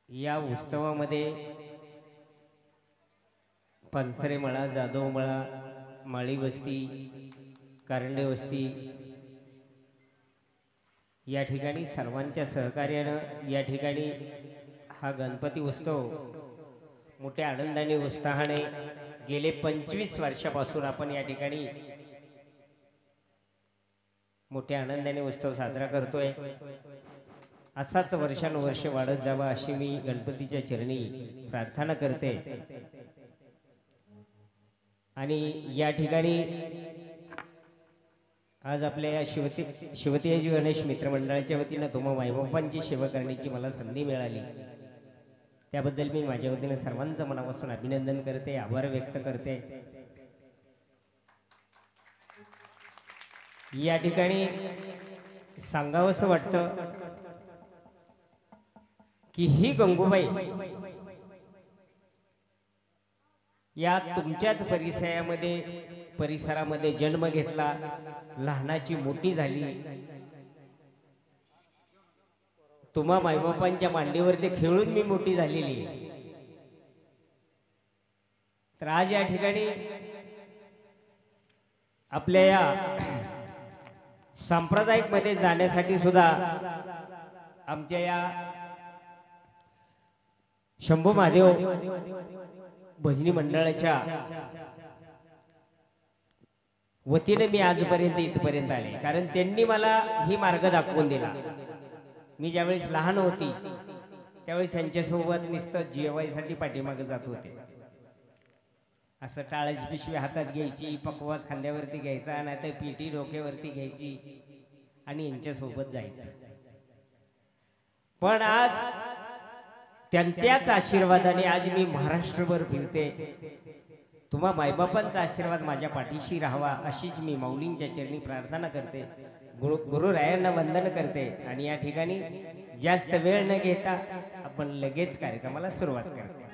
या उत्सवामध्ये पानसरे मळा, जाधव मळा, माळी वस्ती, कारंडे वस्ती या ठिकाणी सर्वांच्या सहकार्याने या ठिकाणी हा गणपती उत्सव मोठ्या आनंदाने उत्साहाने गेले 25 वर्षापासून आपण या ठिकाणी मोठ्या आनंदाने उत्सव साजरा करतोय। असाच वर्षानुवर्ष वाढत जावा अशी मी गणपतीच्या चरणी प्रार्थना करते। आणि या ठिकाणी आज आपल्या या शिवतेजी गणेश मित्रमंडळाच्या वतीने तुम्हा मायबापांची सेवा करण्याची मला संधी मिळाली, त्याबद्दल मी माझ्या वतीने सर्वांचं मनापासून अभिनंदन करते, आभार व्यक्त करते। या ठिकाणी सांगावंसं वाटतं की ही गंगूबाई या तुमच्याच परिसरामध्ये जन्म घेतला, लहानाची मोठी झाली, तुम्हा मायबापांच्या मांडीवरती खेळून मी मोठी झालेली आहे। तर आज या ठिकाणी आपल्या या सांप्रदायिक मध्ये जाण्यासाठी सुद्धा आमच्या या शंभू महादेव भजनी मंडळाच्या वतीने मी आजपर्यंत इथपर्यंत आले, कारण त्यांनी मला ही मार्ग दाखवून दिला। मी ज्यावेळेस लहान होती त्यावेळेस त्यांच्यासोबत नुसतं जेवायसाठी पाठीमागे जात होते। असं टाळाची पिशवी हातात घ्यायची, पकवाज खांद्यावरती घ्यायचा, नाहीतर पिठी डोक्यावरती घ्यायची आणि यांच्यासोबत जायचं। पण आज त्यांच्याच आशीर्वादाने आज मी महाराष्ट्रभर फिरते। तुम्हा मायबापांचा आशीर्वाद माझ्या पाठीशी राहावा अशीच मी माऊलींच्या चरणी प्रार्थना करते, गुरुरायांना वंदन करते। आणि या ठिकाणी जास्त वेळ न घेता आपण लगेच कार्यक्रमाला सुरुवात करते।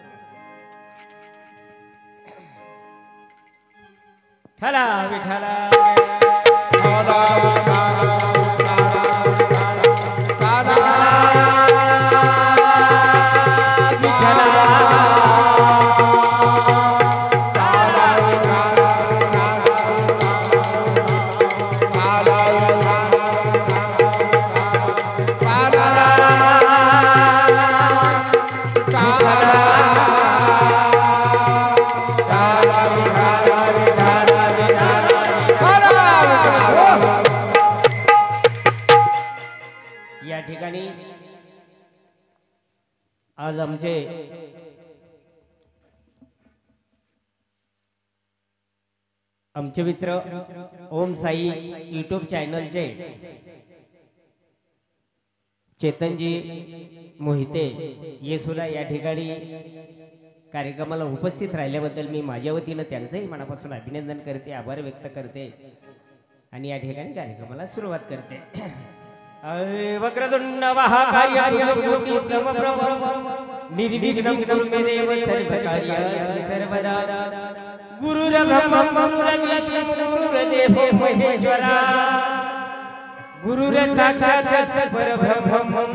ठला विठला आज आमचे मित्र ओम साई यूट्यूब चॅनलचे चेतनजी मोहिते ये सुद्धा या ठिकाणी कार्यक्रमाला उपस्थित राहिल्याबद्दल मी माझ्या वतीने त्यांचंही मनापासून अभिनंदन करते, आभार व्यक्त करते आणि या ठिकाणी कार्यक्रमाला सुरुवात करते। वक्रतुंड महाकाय सूर्यकोटि समप्रभ निर्विघ्नं कुरु मे देव सर्वकार्येषु सर्वदा। गुरुर्ब्रह्मा गुरुर्विष्णुः गुरुर्देवो महेश्वरः गुरुर्साक्षात् परब्रह्मः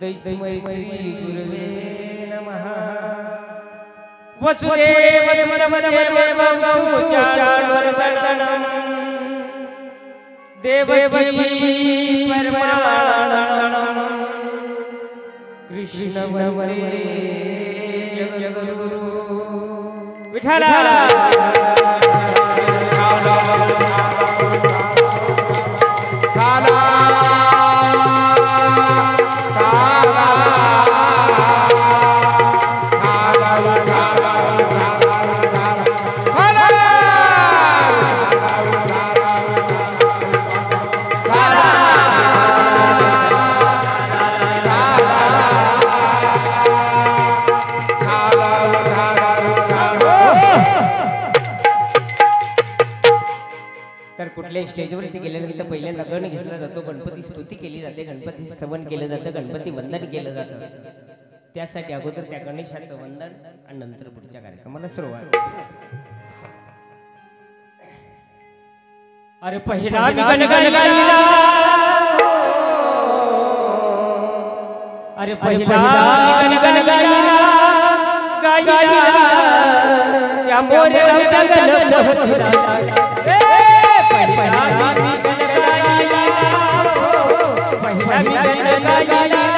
तस्मै श्री गुरवे नमः। वसुदेवसुतं देवं चारुवर्धनं देवकी परमानंदं कृष्ण वन्दे जगद्गुरु विठ्ठला। स्टेजवरती गेल्यानंतर पहिल्यांदा गण घेतला जातो, गणपती स्तुती केली जाते, गणपती स्तवन केलं जातं, गणपती वंदन केलं जातं। त्यासाठी अगोदर त्या गणेशाचं वंदन आणि नंतर पुढच्या कार्यक्रमाला सुरुवात। अरे पहिला गण गण गायला अरे पहिला गण गायला गायला त्या मोरगावच्या गणपतीला पहिला गण गायला पहिला गण गायला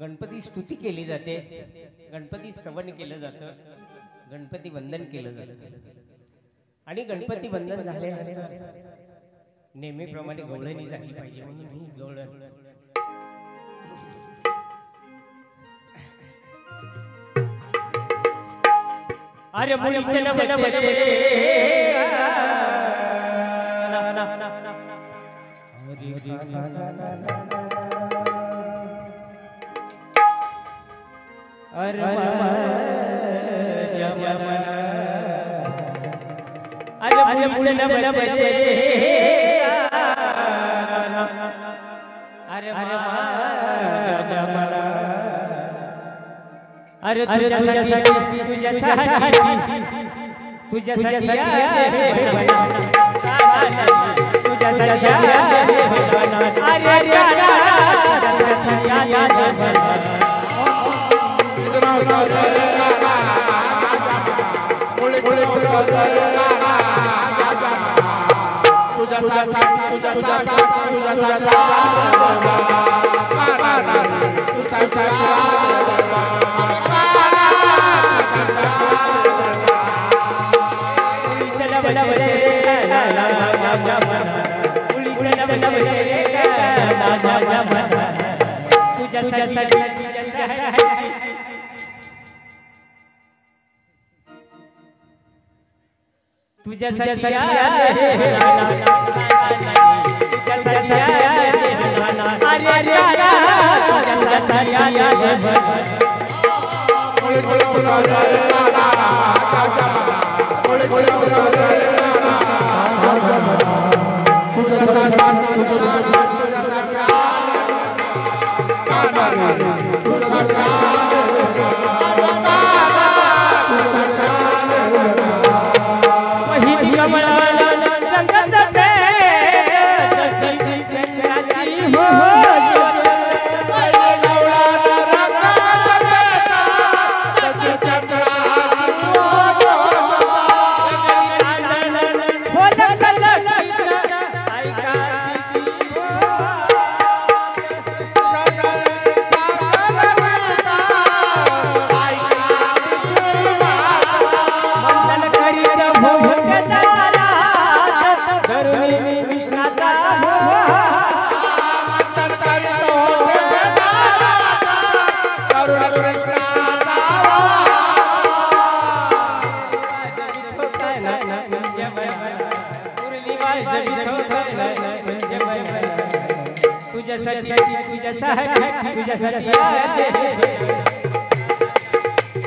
गणपती स्तुती केली जाते, गणपती स्तवन केलं जातं, गणपती वंदन केलं जातं आणि गणपती वंदन झाल्यानंतर नेहमीप्रमाणे गवळणी झाली पाहिजे म्हणून ही गवळण अरे मुली अरे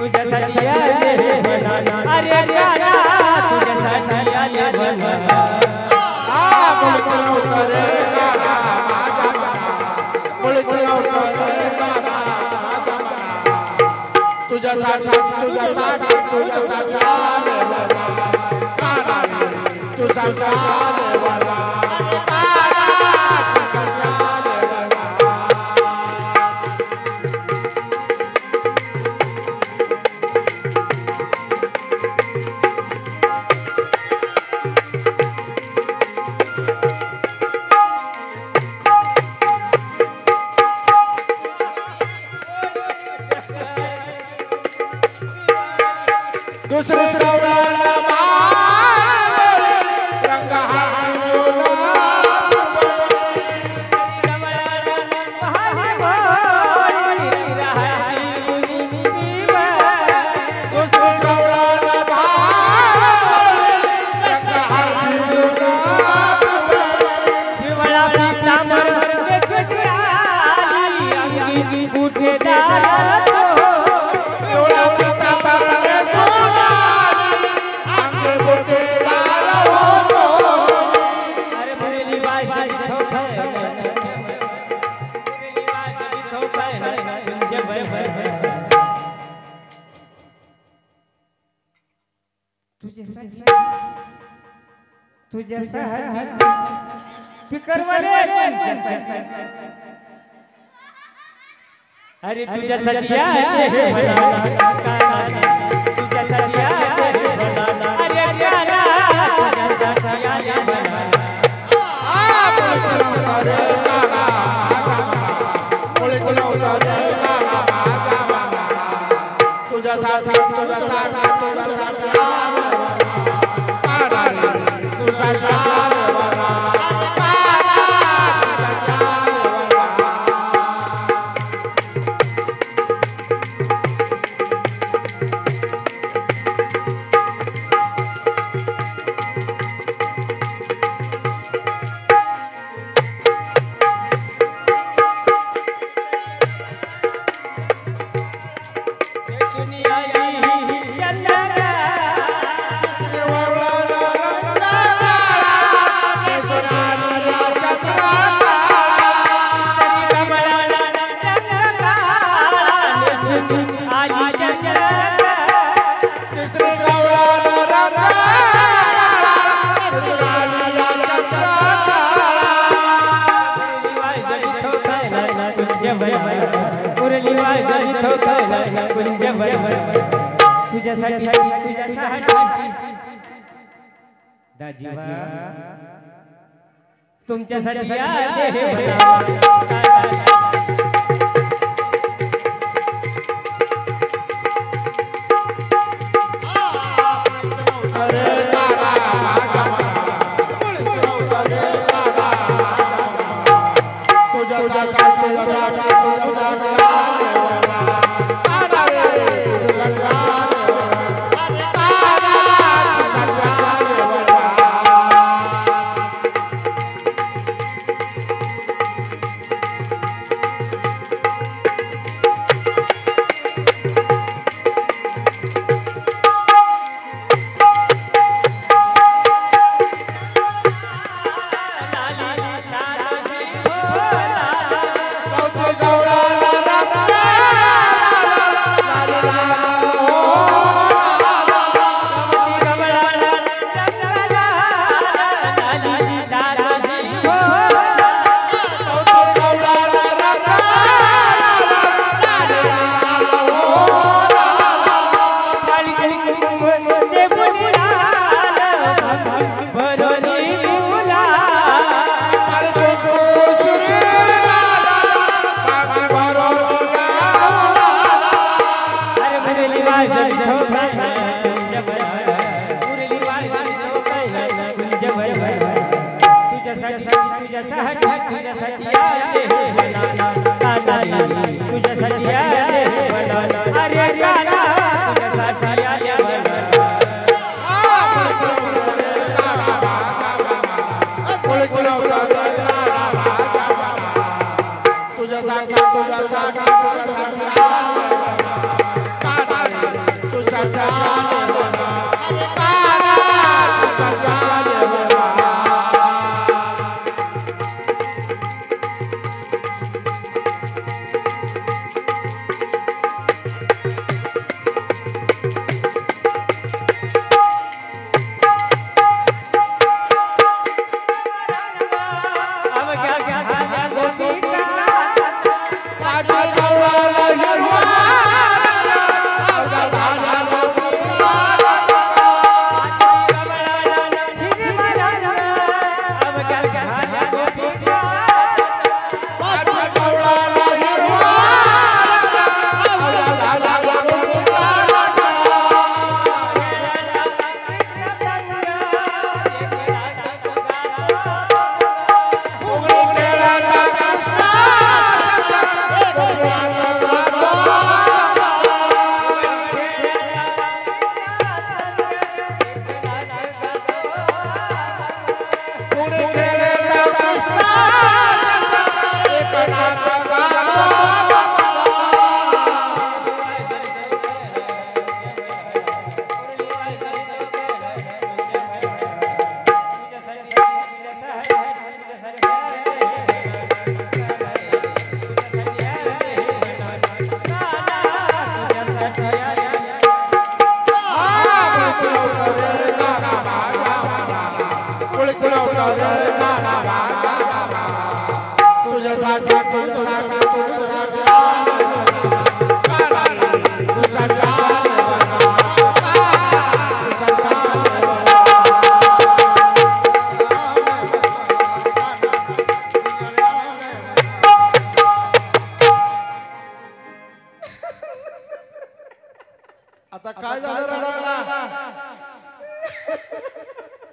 तुझ्यासाठी आले भला अरे काना तुझ्यासाठी आले भला तुझ्यासाठी आले भला काना तुझ्यासाठी आले भला दुसरे गवळाला मावळे रंग हाती गुलाब दुसरे गवळाला मावळे रंग हाती गुलाब हिवाळा पितांबर देखत आली अंगी कुठेदार तुझ्यासाठी फिकरवाले अरे तुझ्यासाठी आले भला तुझ्यासाठी आले भला अरे काना तुझ्यासाठी आले भला दाजीबा तुमच्यासाठी आले भला तुझ्या आता काय झालं रडायला?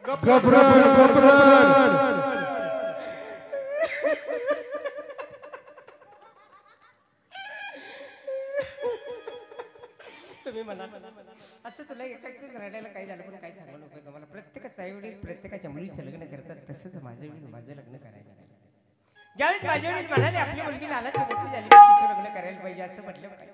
घबरड घबरड तुम्ही म्हणा असं तुला एकाच रडायला काय झालं पण काय सांगू नको तुम्हाला. प्रत्येकाचं आई वडील प्रत्येकाच्या मुलीचं लग्न करतात तसंच माझं लग्न करायला नाही. ज्यावेळेस माझ्या वडील म्हणाले आपली मुलगी लहानाची मोठी झाली तिचं लग्न करायला पाहिजे असं म्हटलं काय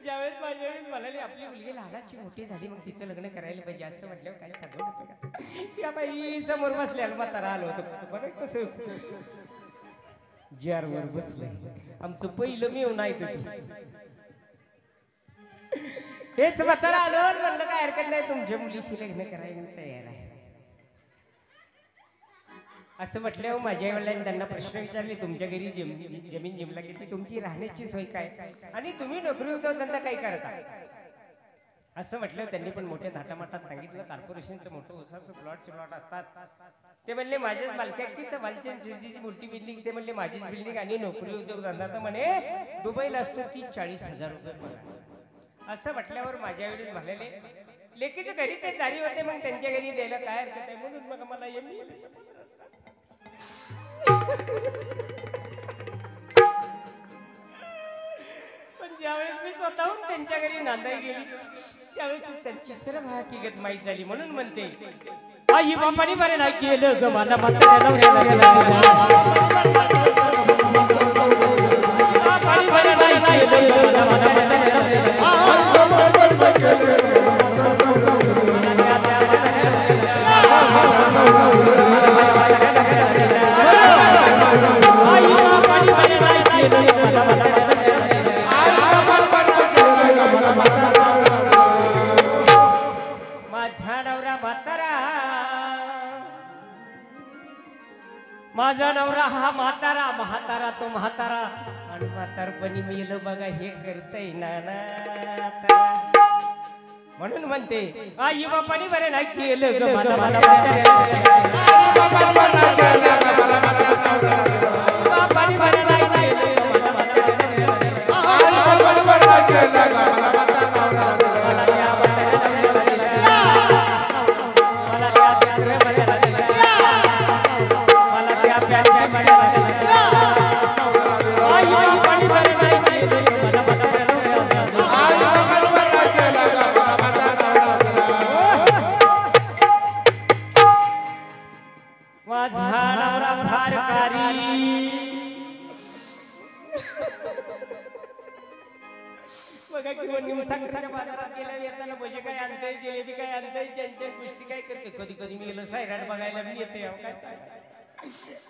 ज्यावेळेस माझ्या वडील म्हणाले आपली मुलगी लहानाची मोठी झाली मग तिचं लग्न करायला पाहिजे असं म्हटल्यावर काय सांगू नको का. त्या बाई समोर बसल्याला म्हातारा आलो होतो बरं कसं वर बसलंय आमचं पहिलं मी येऊन हेच म्हातारा आलो म्हणलं काय हरकत नाही तुमच्या मुलीशी लग्न करायला तयार आहे असं म्हटल्यावर माझ्या वडिलांनी त्यांना प्रश्न विचारले तुमच्या घरी जमीन जिमला किती तुमची राहण्याची सोय काय आणि तुम्ही नोकरी उद्योगधंदा काय करता असं म्हटलं. त्यांनी पण मोठ्या थाटामाटात सांगितलं कॉर्पोरेशनचं मोठं उसाचं प्लॉट असतात ते म्हणले माझ्याच मालकीचं मालकीची मोठी बिल्डिंग ते म्हणले माझीच बिल्डिंग आणि नोकरी उद्योगधंदा तर म्हणे दुबईला असतो 30-40 हजार रुपये पगार. असं म्हटल्यावर माझ्या वडील म्हणाले लेकीच्या घरी ते दारी होते मग त्यांच्या घरी द्यायला काय हरकत आहे म्हणून मग मला पण ज्यावेळेस मी स्वतःहून त्यांच्या घरी नांदाई गेली त्यावेळेस त्यांची सर्व हकीकत माहीत झाली म्हणून म्हणते आई बापाने बरे नाही केलं ग मला माझा नवरा हा म्हातारा तो म्हातारा आणि म्हातारपणी मेलं बघा हे करतय ना म्हणून म्हणते आई बापानी बरे नाही केलं ग मला बापानी बरे नाही बाजारात गेल्या येताना भजी काय आणताय जिलेबी काय आणताय चंचल गोष्टी काय करते कधी कधी मी गेलो सायराट बघायला मी येते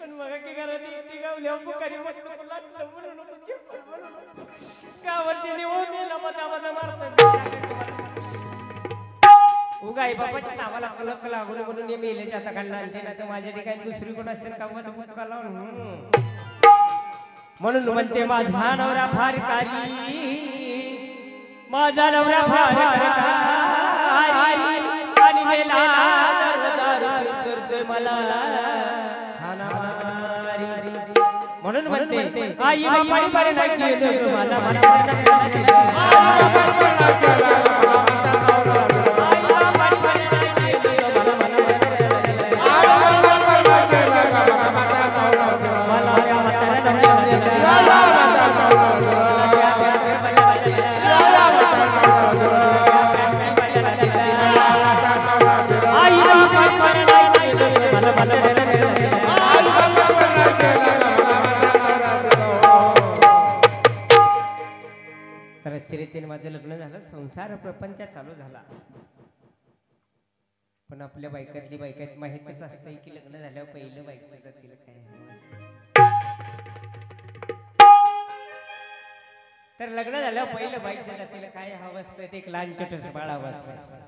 पण बघा की घरात एकटी गावल्या पुकारी गावात उगाई बाबाच्या नावाला कलक लागून म्हणून मेल्याच्या आता खाल्ला आणते ना तर माझ्या ठिकाणी दुसरी कोण असते कामाचा मुक्का लावून म्हणून म्हणते माझा नवरा फार कारी माझा नवरा फार आणि मेला करतोय मला म्हणून म्हणते आई बापाने बरे नाही केलं मला तर श्रीतीने माझं लग्न झालं संसार प्रपंच चालू झाला पण आपल्या बायकातली बायकात माहितच असतंय की लग्न झाल्यावर पहिलं बायकोचं जातील काय तर लग्न झाल्यावर पहिलं बाईच्या जातीला काय हवं असतं ते एक लहान छोटस बाळ हवं असतं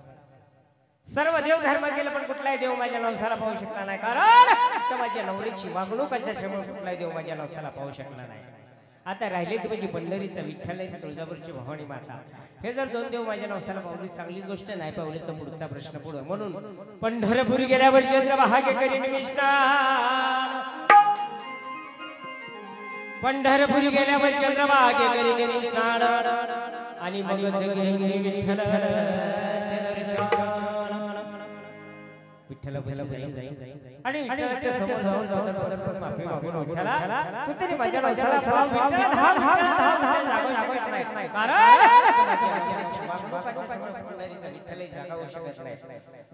सर्व देव धर्म केलं पण कुठलाही देव माझ्या नवसाला पाहू शकला नाही कारण तर माझ्या नवरीची वागणूक अशामुळे कुठलाही देव माझ्या नवसाला पाहू शकला नाही आता राहिले ते म्हणजे पंढरीचा विठ्ठल आणि तुळजापूरची भवानी माता. हे जर दोन देव माझ्या नवसाला पावली चांगलीच गोष्ट नाही पावली तर पुढचा प्रश्न पुढे. म्हणून पंढरपुरी गेल्यावर चंद्रभागे करी निमिष्ठान. पंढरपुरी गेल्यावर चंद्रभागे करी निमिष्ठान आणि मग जगी विठ्ठलाचे दर्शन. विठ्ठल आणि विठ्ठलाच्या समोर जाऊन परस्पर माफी मागून विठ्ठला तू तरी माझ्या नवसाला पाव. विठ्ठला धाव जागू शकत नाही कारण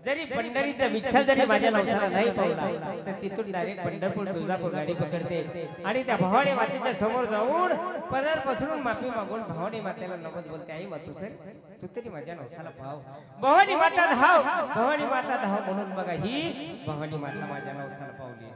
जरी पंढरीचा विठ्ठल जरी माझ्या नवसाला नाही पावला तर तिथून डायरेक्ट पंढरपूर तुळजापूर गाडी पकडते आणि त्या भवानी मातेच्या समोर जाऊन पदर पसरून माफी मागून भवानी मातेला नमत बोलते. आई मातू सर तू तरी माझ्या नवसाला पाव. भवानी माता धाव भवानी माता धाव म्हणून बघा ही भवानी माता माझ्या नवसाला पावली.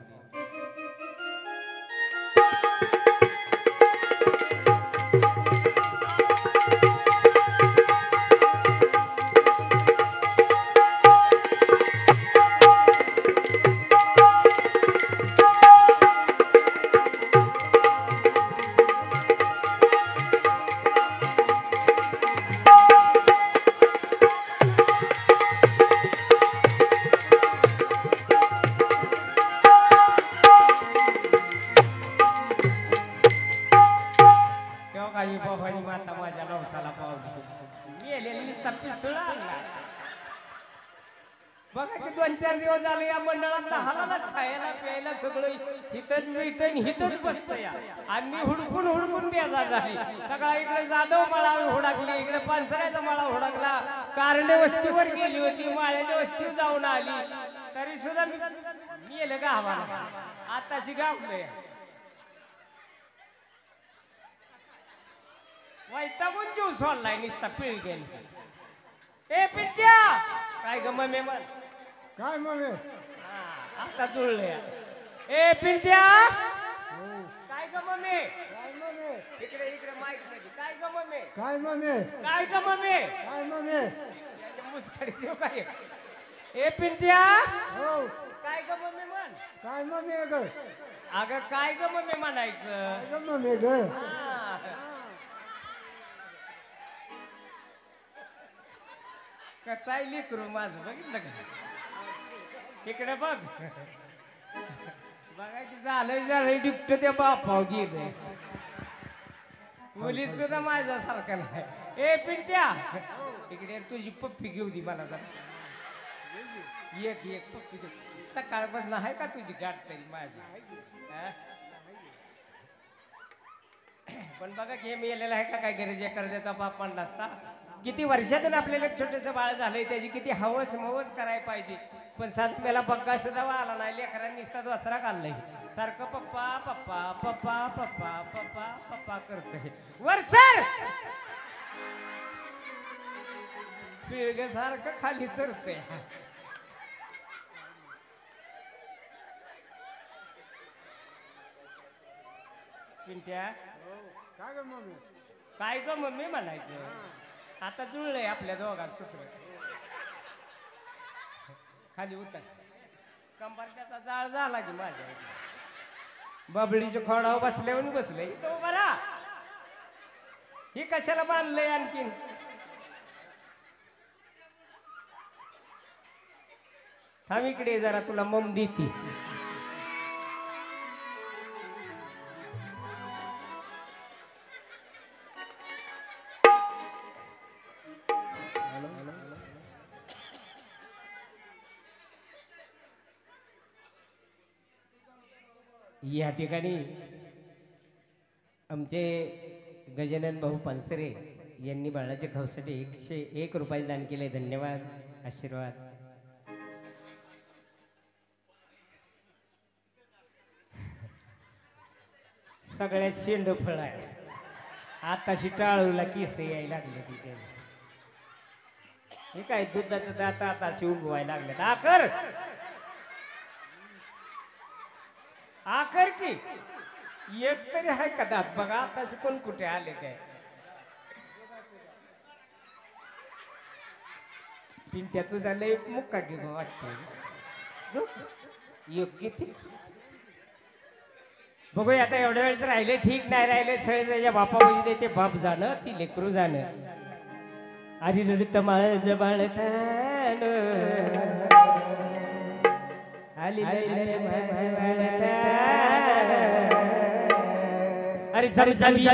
बघा की 2-4 दिवस झाले या मंडळात हालालाच खायला प्यायला सगळं हितच मिळतं हितच बसतंय. आम्ही हुडकून हुडकून बेजार झाली. सगळा इकडे जाधव मळा हुडकली इकडे पानसऱ्याचा मळा हुडकला. कारणे वस्तीवर गेली होती माळ्याच्या वस्तीवर जाऊन आली तरी सुद्धा मी गेलं गावाला. आताशी गावलंय वैतागून जीव सोडलाय नुसता पिळी गेली. ए पिंट्या काय ग मम्मी म्हण काय मग आता जुळले. ए पिंट्या काय ग मम्मी काय मग इकडे इकडे माईक मध्ये काय ग मम्मी काय मग काय ग मम्मी काय मग मुसखडी देऊ काय. ए पिंट्या हो काय ग मम्मी म्हण. काय मग अगं काय ग मम्मी म्हणायचं. काय मग हा. कसा आहे लेकरू माझं बघितलं का. इकडे बघ बघायची झालंय डिप्ट त्या बापाव गेलंय. मुली सुद्धा माझ्यासारखं नाही. ए पिंट्या इकडे तुझी पप्पी घेऊ दे मला जरा. एक पप्पी घेऊ. सकाळपासून आहे का तुझी गाठ तरी माझी. पण बघा गेम येलेला आहे का काय गरज कर्जाचा बाप म्हणला असता. किती वर्षातून आपल्याला छोटंसं बाळ झालंय त्याची किती हवस मवस करायला पाहिजे. पण सात मेला बग्गा सुद्धा आला नाही. लेकरांनी नुसता दसरा काढलाय सारखं पप्पा पप्पा पप्पा पप्पा पप्पा पप्पा करतोय. वर सर पिळग सारखं खाली सरतोय. पिंट्या काय ग मम्मी काय ग मम्मी म्हणायचं. आता जुळलंय आपल्या दोघात सूत्र. खाली उतर कंबरट्याचा जाळ झाला की माझ्या बबळीच्या खोडावर बसल्यावर बसले तो बरा. ही कशाला बांधलंय आणखीन. थांब इकडे जरा तुला मम देती. या ठिकाणी आमचे गजानन भाऊ पानसरे यांनी बाळाच्या खाऊसाठी 101 रुपये दान केले. धन्यवाद आशीर्वाद. सगळ्यात शेंड फळ आहे. आताशी टाळूला केस यायला लागले तिथे. हे काय दुधाचं दात आताशी उगवायला लागले. आकर आकर की एक तरी आहे का दात बघा. आताशी कोण कुठे आले काय. पिंट्या तुझा लय मुक्का की वाटतो. योग्य ती बघूया आता एवढ्या वेळेस राहिले ठीक नाही राहिले सगळे त्याच्या बापामध्ये ते बाप जाणं ती लेकरू जाणं. अरे रडत माझ बाळतान आली रडत माझ बाळतान. अरे समजावी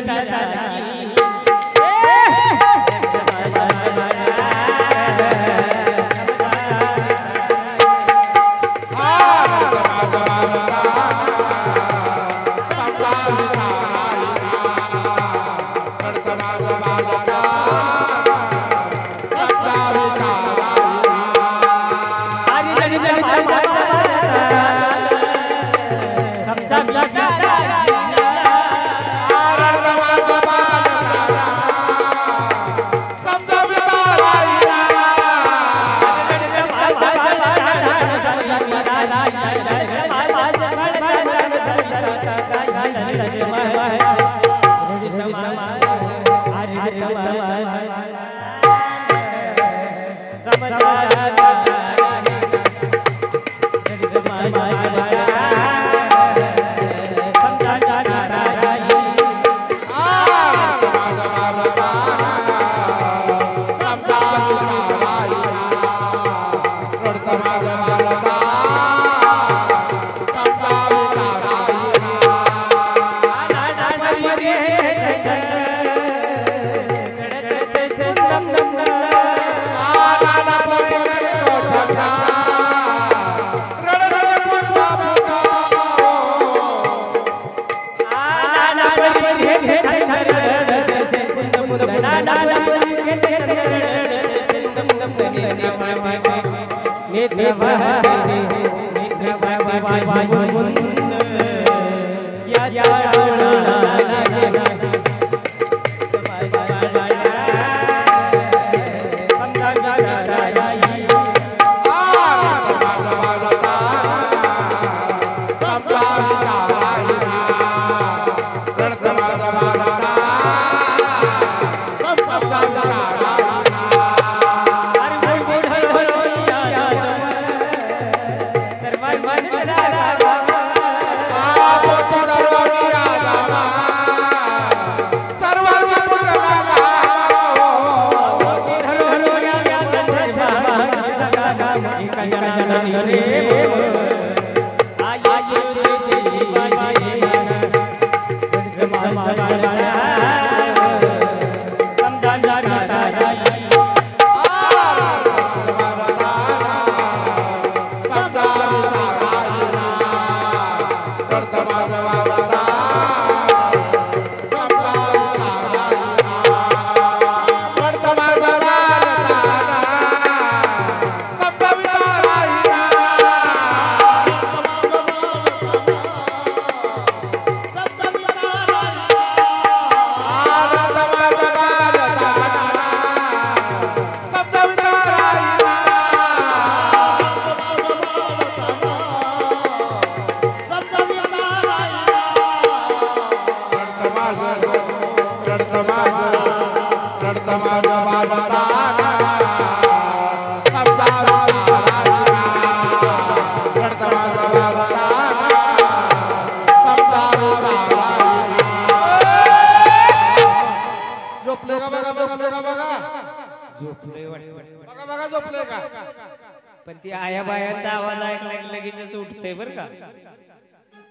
पण ती आया बायांचा आवाज ऐकला की लगेच उठते बर का.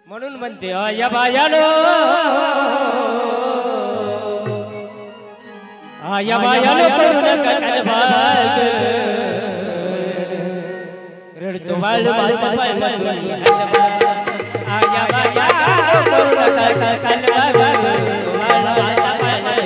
म्हणून म्हणते आया बायानो आया बायानो करू नका कालबाग रडतो बाळ माझा पाळणा आया बायानो करू नका कालबाग बाळ माझा पाळणा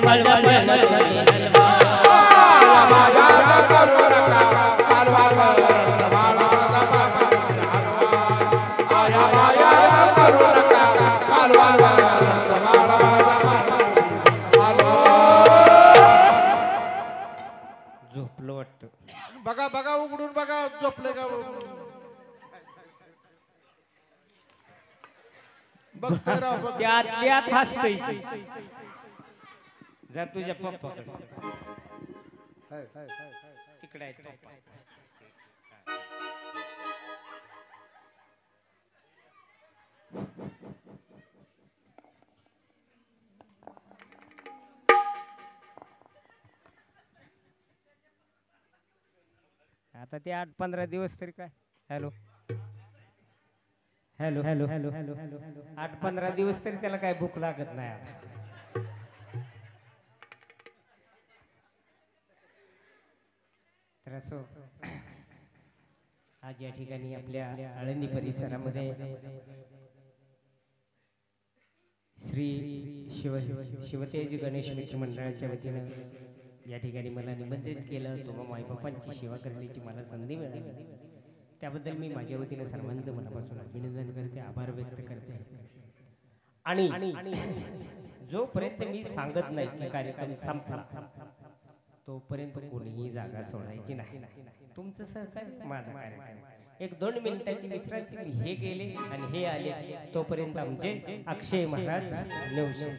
मळमळ मळमळ हलवा झोपलं वाटतं. बघा बघा उघडून बघा झोपले का बघतोय राव बघ. त्यातल्या हसतय जा तुझ्या पप्पाकडे तिकडे आहेत पप्पा. आता ते 8-15 दिवस तरी काय. Hello hello hello hello hello hello 8-15 दिवस तरी त्याला काय भूक लागत नाही आता. तर असो आज या ठिकाणी आपल्या आळंदी परिसरामध्ये श्री शिवतेज गणेश मित्र मंडळाच्या वतीनं या ठिकाणी मला निमंत्रित केलं. तुम्हा माईबापांची सेवा करण्याची मला संधी मिळाली. त्याबद्दल मी माझ्या वतीनं सर्वांचं मनापासून अभिनंदन करते, आभार व्यक्त करते. आणि जोपर्यंत मी सांगत नाही की कार्यक्रम संपला तोपर्यंत कोणीही जागा सोडायची नाही. तुमचं सहकार्य माझा कार्यक्रम. 1-2 मिनिटांची विश्रांती हे गेले आणि हे आले तोपर्यंत आमचे अक्षय महाराज नवशे.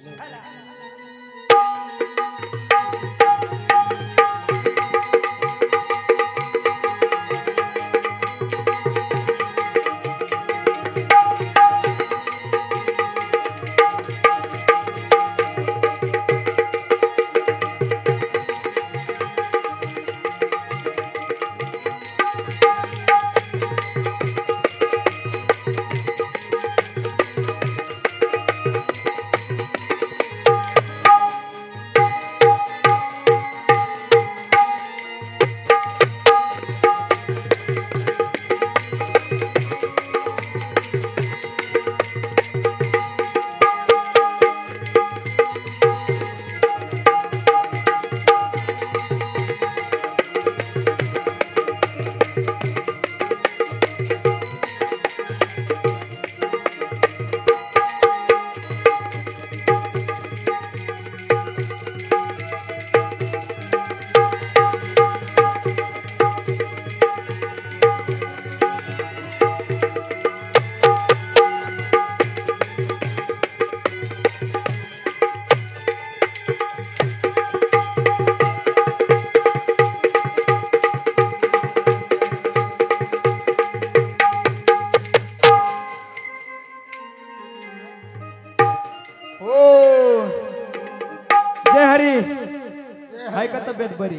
हाय का तब्येत बरी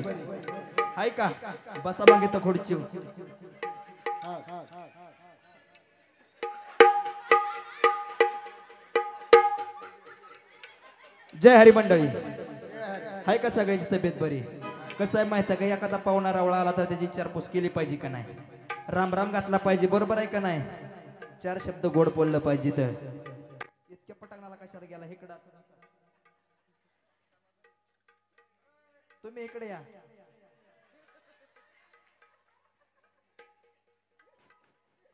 हाय का? बसा मग इथं खुर्ची. जय हरी मंडळी. हाय का सगळ्यांची तब्येत बरी? कसं आहे माहिती आहे का, एखादा पाहुणा रावळा आला तर त्याची विचारपूस केली पाहिजे का नाही, राम राम घातला पाहिजे, बरोबर आहे का नाही, 4 शब्द गोड बोललं पाहिजे. तर इतक्या पटांगणाला कशाला गेला इकडं? तुम्ही इकडे या.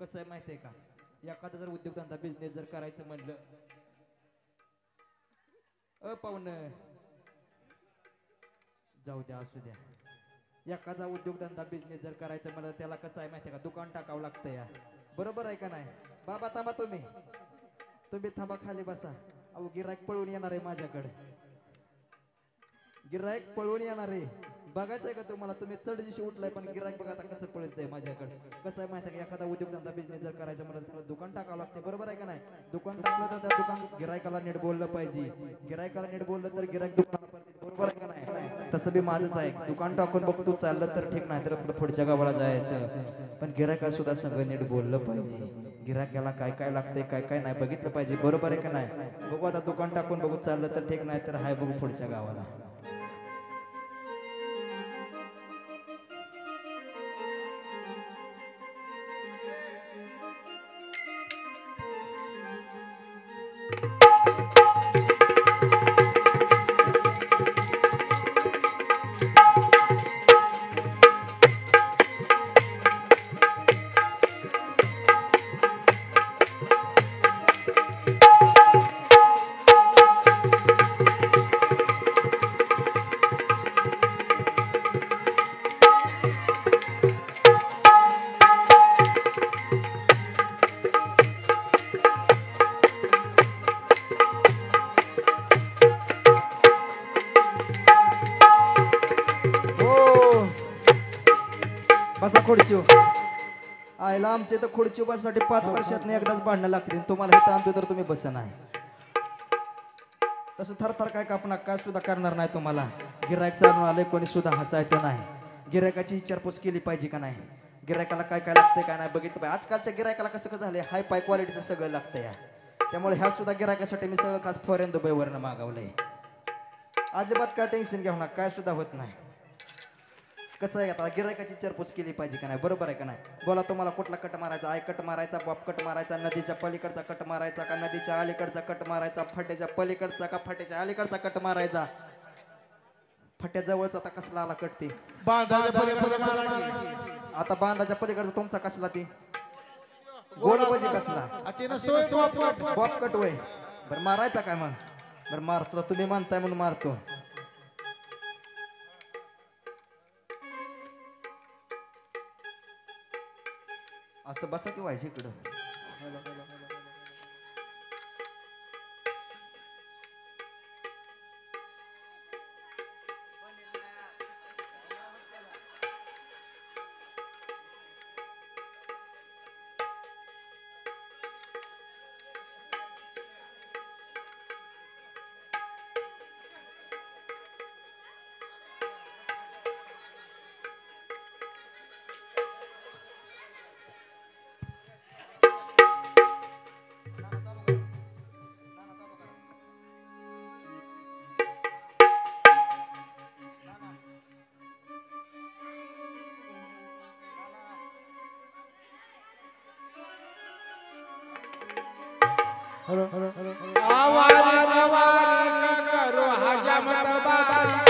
कसं आहे माहिती आहे का, एखादा जर उद्योगधंदा बिझनेस जर करायचं म्हणलं, पाहुण जाऊ द्या असू द्या, एखादा उद्योगधंदा बिझनेस जर करायचं म्हणलं त्याला कसं आहे माहिती आहे का, दुकान टाकावं लागतं या, बरोबर आहे का नाही? बाबा थांबा, तुम्ही थांबा, खाली बसा. अहो गिरायक पळून येणार आहे माझ्याकडे, गिरायक पळून येणार आहे. बघायचंय का तुम्हाला? तुम्ही चढ दिवशी उठलाय पण गिरायक बघा आता कसं पळत आहे माझ्याकडे. कसं आहे माहिती आहे का, एखादा उद्योगधंदा बिझनेस जर करायचं म्हणलं त्याला दुकान टाकावं लागते, बरोबर आहे का नाही? दुकान टाकलं तर त्या दुकान गिरायकाला नीट बोललं पाहिजे, गिरायकाला नीट बोललं तर गिरायक दुकानाला, बरोबर आहे का नाही? तसं बी माझंच आहे, दुकान टाकून बघ तू चाललं तर ठीक, नाही तर पुढच्या गावाला जायचं, पण गिरायकाला सुद्धा सगळं नीट बोललं पाहिजे. गिरायकाला काय काय लागतंय काय काय नाही बघितलं पाहिजे, बरोबर आहे का नाही? बघू आता दुकान टाकून बघू चाललं तर ठीक, नाही तर हाय बघू पुढच्या गावाला. बसा खुर्ची आईला आमच्या इथं खुर्ची बससाठी 5 वर्षात एकदाच भांडणं लागतील तुम्हाला इथं आणतो तर तुम्ही बस नाही तसं थरथर काय कापणार काय सुद्धा करणार नाही तुम्हाला गिरायक चालून आले कोणी सुद्धा हसायचं नाही गिरायकाची विचारपूस केली पाहिजे का नाही गिरायकाला काय काय लागतंय काय नाही बघितलं पाहिजे आजकालच्या गिरायकाला कसं कसं झालंय हाय पाय क्वालिटीचं सगळं लागतं या त्यामुळे ह्या सुद्धा गिरायकासाठी मी सगळं खास फॉरेन दुबईवरनं मागवलंय अजिबात काय टेन्शन घेऊ नका काय सुद्धा होत नाही कसं आहे आता गिरायकाची विचारपूस केली पाहिजे का नाही बरोबर आहे का नाही बोला तुम्हाला कुठला कट मारायचा आय कट मारायचा बॉप कट मारायचा नदीच्या पलीकडचा कट मारायचा का नदीच्या अलीकडचा कट मारायचा फाट्याच्या पलीकडचा का फाट्याच्या अलीकडचा कट मारायचा फाट्याजवळचा आता कसला आला कट ते बांधाच्या पलीकडे मारा की. आता बांधाच्या पलीकडचा तुमचा कसला ते गोल बजी कसला तिनं सोय बापट. बॉप कट वय बरं मारायचा काय मग बरं मारतो तर तुम्ही म्हणताय म्हणून मारतो असं बसा की व्हायचं इकडं आवारी आवारी करो हजामत बारी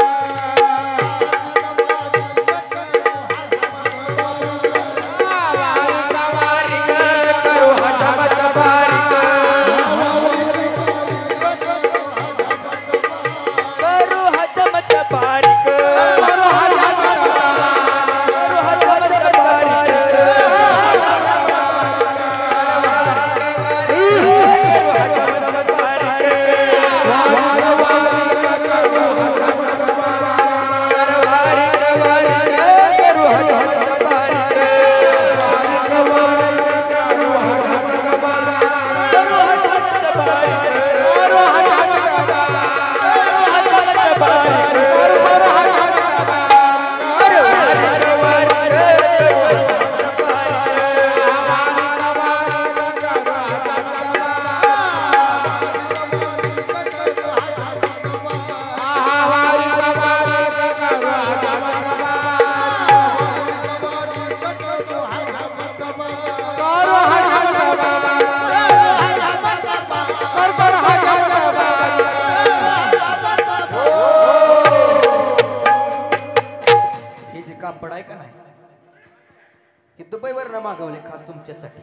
मागवले खास तुमच्यासाठी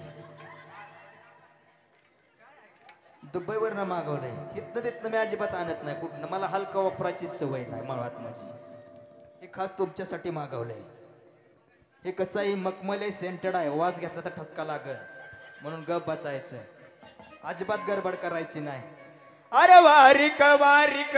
दुबईवरनं मागवलंय इथनं तिथनं मी अजिबात आणत नाही कुठनं मला हलका वापरायची सवय नाही मुळात माझी हे खास तुमच्यासाठी मागवलंय हे कसं आहे मखमली सेंटेड आहे वास घेतला तर ठसका लागल म्हणून गप बसायचं अजिबात गडबड करायची नाही अरे वारिक वारिक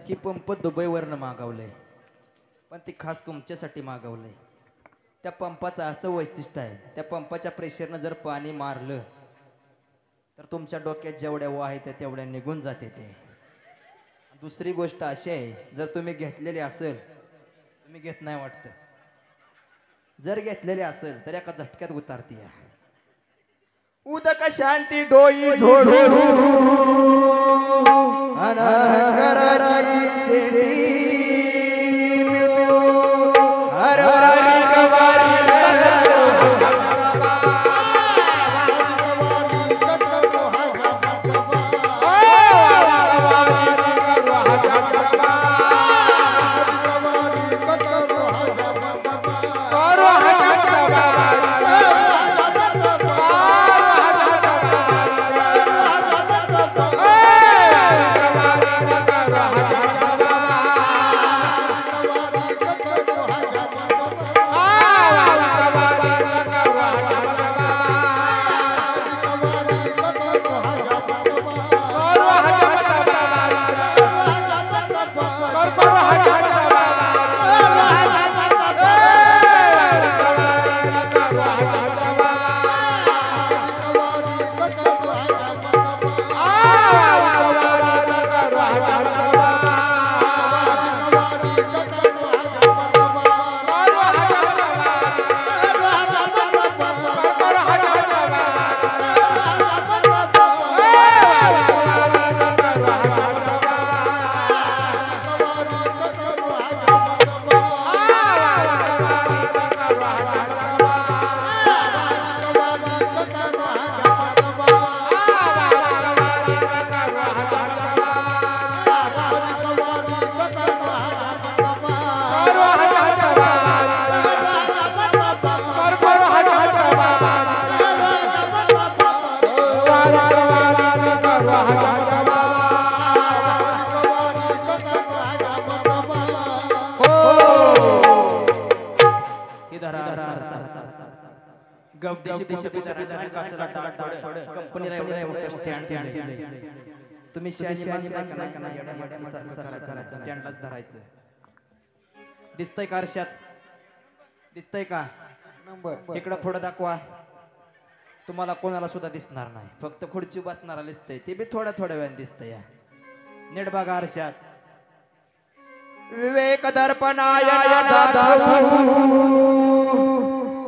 ही पंप दुबईवरनं मागवलंय पण ती खास तुमच्यासाठी मागवलंय त्या पंपाचं असं वैशिष्ट्य आहे त्या पंपाच्या प्रेशरनं जर पाणी मारलं तर तुमच्या डोक्यात जेवढ्या वाह आहेत तेवढ्या निघून जाते ते दुसरी गोष्ट अशी आहे जर तुम्ही घेतलेली असेल तुम्ही घेत नाही वाटतं जर घेतलेली असेल तर एका झटक्यात उतारती या उदक शांती डोई झोडू अनंगराची सेंदी हरवारी गवारी तुम्ही स्टँडलाच धरायचं दिसतंय का आरशात दिसतंय का नंबर इकडं पुढं दाखवा तुम्हाला कोणाला सुद्धा दिसणार नाही फक्त खुर्ची बसणारा दिसतंय ते बी थोड्या थोड्या वेळाने दिसतंय या नीट बघा आरशात विवेक दर्पणाय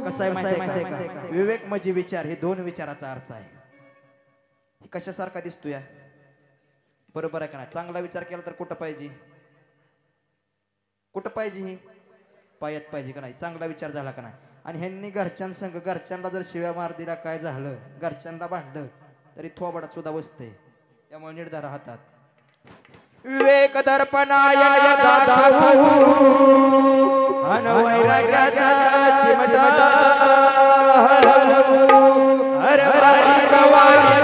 कसं आहे माहिती का विवेक म्हणजे विचार हे दोन विचाराचा अर्थ आहे कशासारखा दिसतो या बरोबर आहे का नाही चांगला विचार केला तर कुठं पाहिजे ही पायात पाहिजे का नाही चांगला विचार झाला का नाही आणि ह्यांनी घरच्यांसंग घरच्यांना जर शिव्या मार दिला काय झालं घरच्यांना भांडलं तरी थोबाडात सुद्धा बसते त्यामुळे निर्धार हातात विवेक दर्पणाय वैराग्याचा चिमटा हरवारी गवारी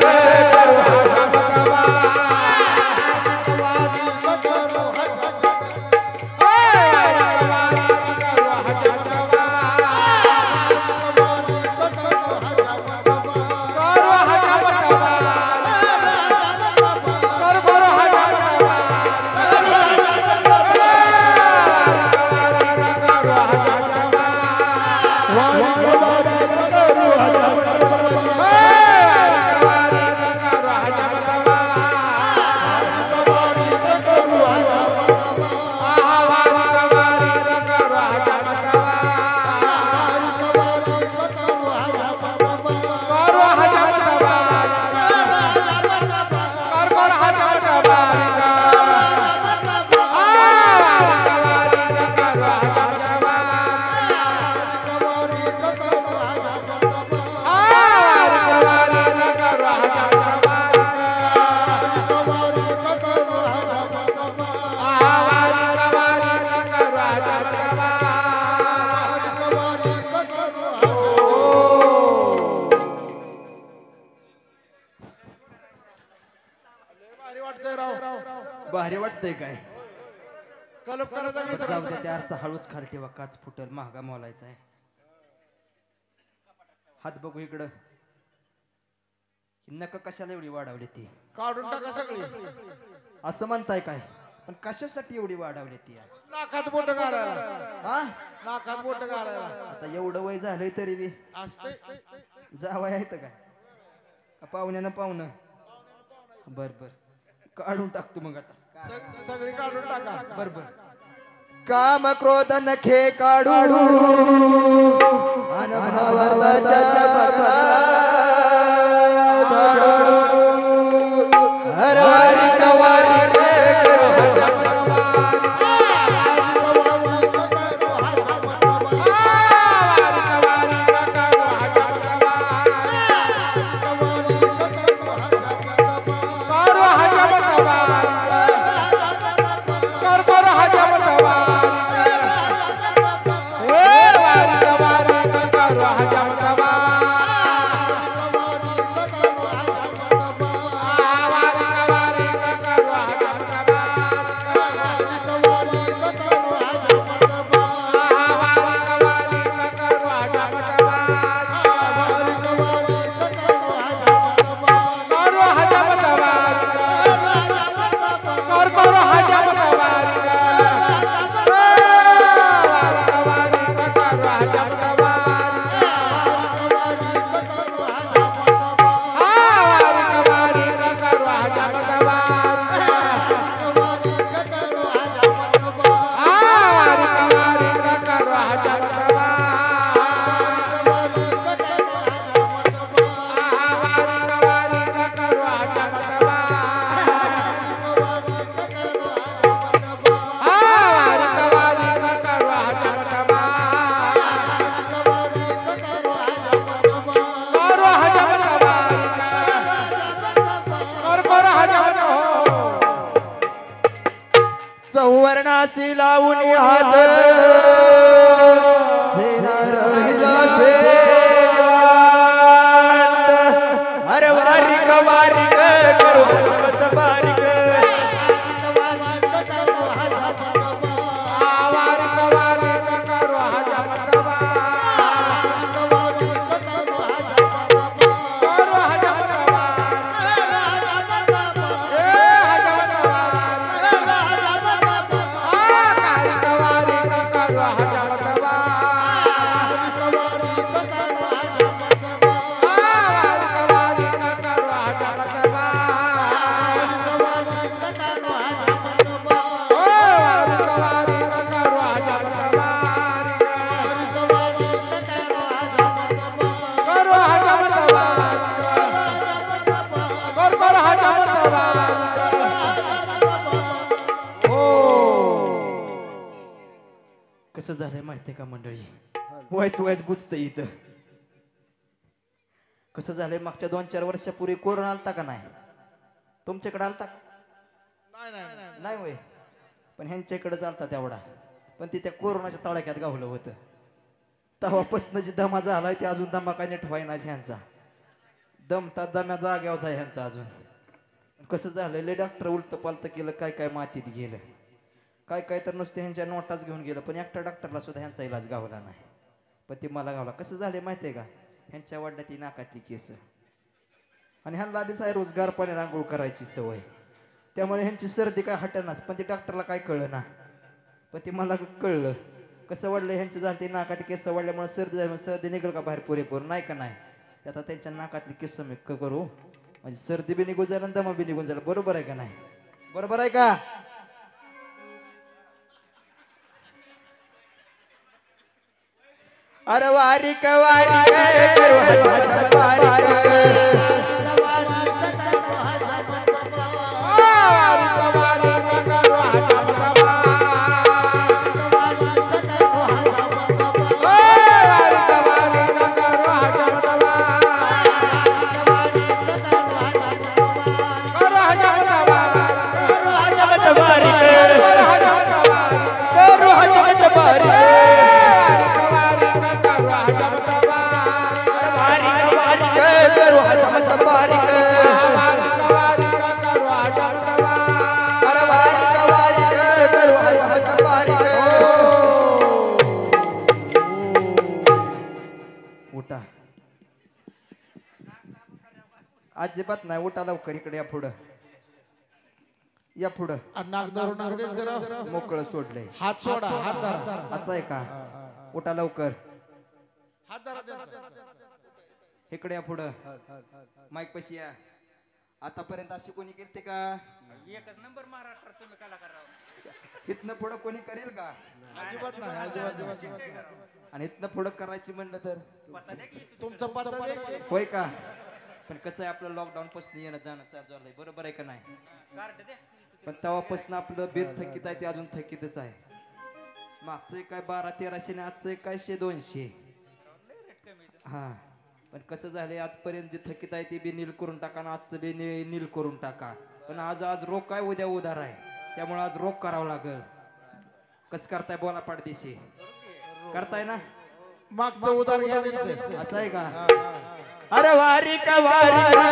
भारी वाटतंय काय कलप करायचा विचार जाऊ दे त्या आरसा हळूच खाली ठेवा काच फुटल महागा मोलायचा आहे हात बघू इकडं नका कशाला एवढी वाढवली ती काढून टाका सगळी असं म्हणताय काय पण कशासाठी एवढी वाढवली ती नाकात बोट घालायला हा नाकात बोट घालायला आता एवढं वय झालंय तरी बी असते जावं येतं काय का पाहुण्यानं पाहुणं बर बर काढून टाकतो मग आता सगळी काढून टाका. बरोबर. काम क्रोध नखे काढू अन भावार्थाच्या बगला झाडू. हर वारी कवारी रे करू चौवर्णासी लावून हात सेना रहिला सेवांत. अरे वारिक वारिक करू हनुमत बारिक. कसं झालंय माहितीये का मंडळी, वायच वायच बुजत इथं. कसं झालंय, मागच्या 2-4 वर्षापूर्वी कोरोना आलता का नाही? तुमच्याकडे आलता? नाही होय, पण ह्यांच्याकडे चालता तेवढा. पण ती त्या कोरोनाच्या तडाख्यात गावलं होतं. तेव्हापासून जी दमा झालाय ते अजून दमा काय नीट व्हायना ह्यांचा. दमता दम्या जाग्यावर आहे ह्यांचा अजून. कसं झालंय, लय डॉक्टर उलट पालत केलं, काय काय मातीत गेलं, काय काय तर नुसते ह्यांच्या नोटाच घेऊन गेलं. पण एकट्या डॉक्टरला सुद्धा ह्यांचा इलाज गावला नाही, पण ते मला गावला. कसं झालंय माहितीये का, ह्यांच्या वाढल्या ती नाकातली केस आणि ह्यांना आधीच आहे रोजगार पाणी आंघोळ करायची सवय, त्यामुळे ह्यांची सर्दी काय हटनाच. पण ते डॉक्टरला काय कळलं ना, पण ते मला कळलं. कसं वाढलं ह्यांची झाली नाकातली केस वाढल्यामुळे सर्दी झाली. सर्दी निघेल का बाहेर पुरेपूर? नाही का नाही. ते आता त्यांच्या नाकातली केस मी करू म्हणजे सर्दी बी निघून जाईल आणि दमा बी निघून जाईल. बरोबर आहे का नाही? बरोबर आहे का? अरे वारिक वारिक करू हनुमत बारिक. अजिबात नाही, उठा लवकर, इकडे या पुढं, या पुढं. नाक धरून नाक दे जरा. मोकळं सोडलंय. हात सोडा, हात धरा. असं आहे का? उठा लवकर, हात धरा त्यांचा. इकडे या पुढं, माईक पशी या. आतापर्यंत अशी कोणी केलते का? एकच नंबर महाराष्ट्रात तुम्ही कलाकार राव. इथनं पुढं कोणी करेल का? अजिबात नाही अजिबात आणि इथनं पुढं करायची म्हणलं तर पत्ता द्या की तुमचा पत्ता द्या की. होय का? पण कसं आहे आपलं लॉकडाऊन पासून येणं जाणं चालू झालंय, बरोबर आहे का नाही? कार्ड द्या. पण तेव्हापासून आपलं बीर थकीत आहे ते अजून थकीतच आहे. मागचं काय 1200-1300 आणि आजचं काय 100-200. लय रेट कमी आहे. हा पण कसं झालंय आजपर्यंत जे थकीत आहे ते बी नील करून टाका आणि आजचं बी नील करून टाका. पण आज रोख काय उद्या उधार आहे, त्यामुळे आज रोख करावं लागल. कसं करताय बोला पाडदेशी? करताय ना? मागचं उधार घ्या त्यांचं. असं आहे का? अरे वारी का वारी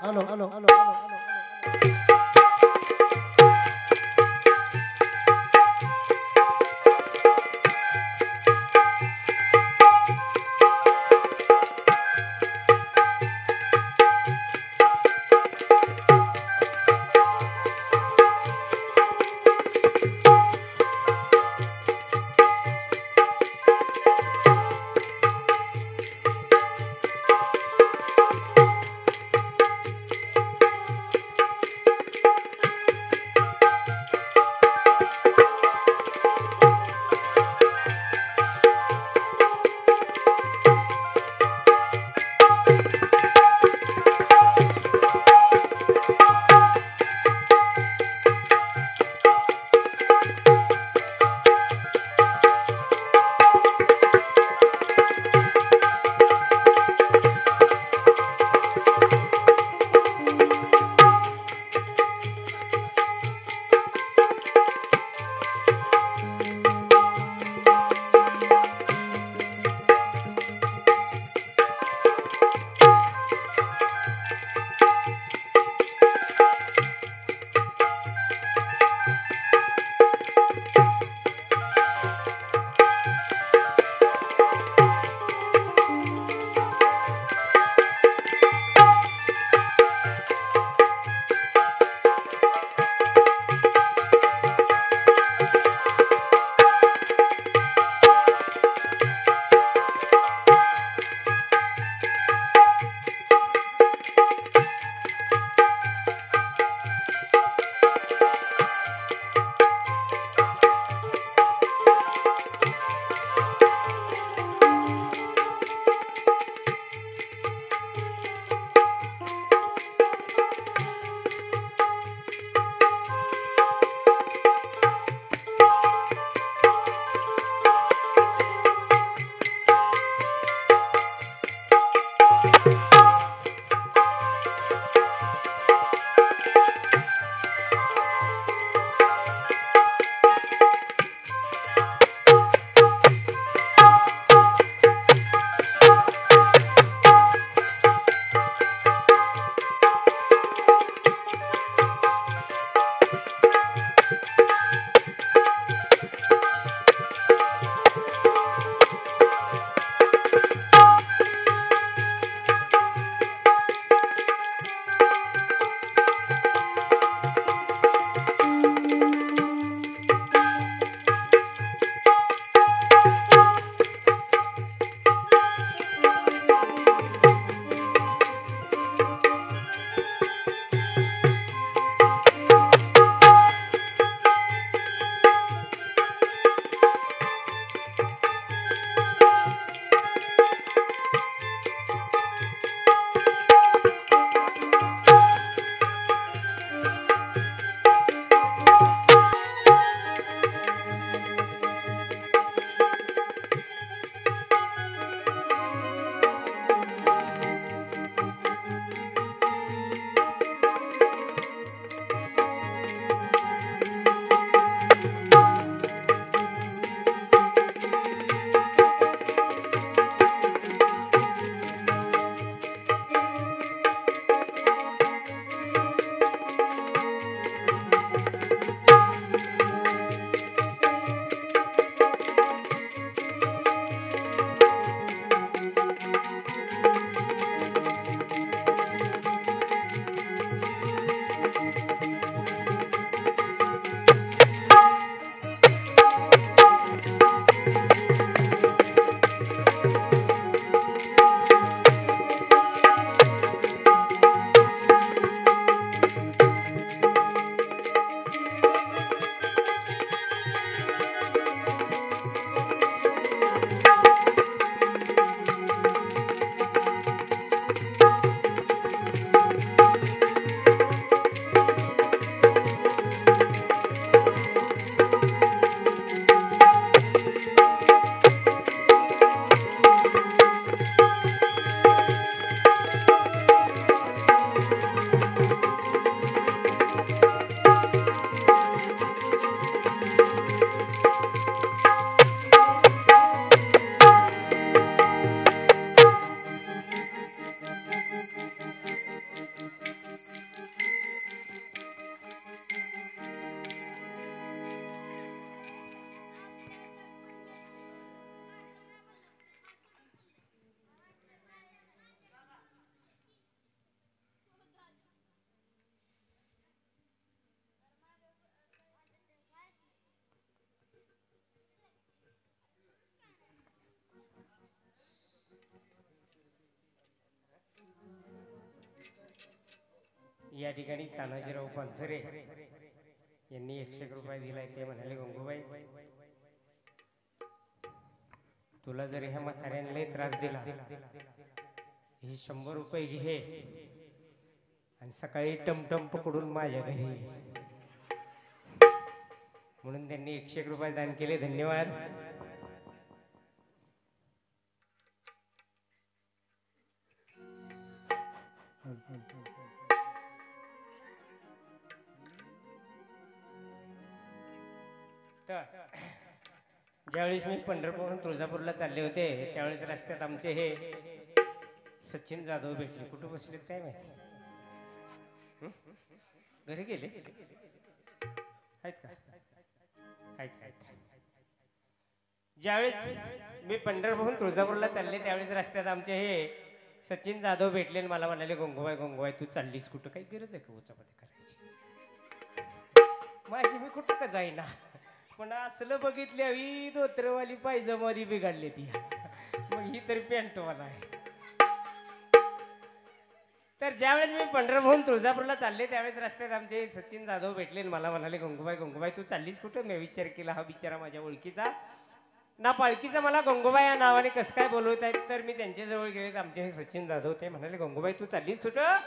हॅलो हॅलो हॅलो हॅलो या ठिकाणी तानाजीराव पानसरे यांनी 101 रुपये दिलाय. ते म्हणाले गंगूबाई तुला जर ह्या म्हाताऱ्याने लय त्रास दिला हे 100 रुपये घे आणि सकाळी टमटम पकडून माझ्या घरी ये. म्हणून त्यांनी 101 रुपये दान केले. धन्यवाद. तर ज्यावेळेस मी पंढरपूरहून तुळजापूरला चालले होते त्यावेळेस रस्त्यात आमचे हे सचिन जाधव भेटले. कुठं बसलेत काय माहिती. घरी गेले आहेत का. आहेत. ज्यावेळेस मी पंढरपूरहून तुळजापूरला चालले त्यावेळेस रस्त्यात आमचे हे सचिन जाधव भेटले आणि मला म्हणाले गंगूबाई तू चाललीस कुठं. काही गरज आहे का उचापती करायची. माझी मी कुठं का जाईना. पण असलं बघितल्या ही धोत्रवाली पायजमारी बिघडली ती. मग ही तरी पॅन्टवाला आहे. तर ज्यावेळेस मी पंढरपूरहून तुळजापूरला चालले त्यावेळेस रस्त्यात आमचे सचिन जाधव भेटले आणि मला म्हणाले गंगूबाई तू चाललीस कुठं. मी विचार केला हा बिचारा माझ्या ओळखीचा ना पाळकीचा मला गंगूबाई या नावाने कसं काय बोलवत आहेत. तर मी त्यांच्याजवळ गेले. आमचे हे सचिन जाधव ते म्हणाले गंगूबाई तू चाललीस कुठं.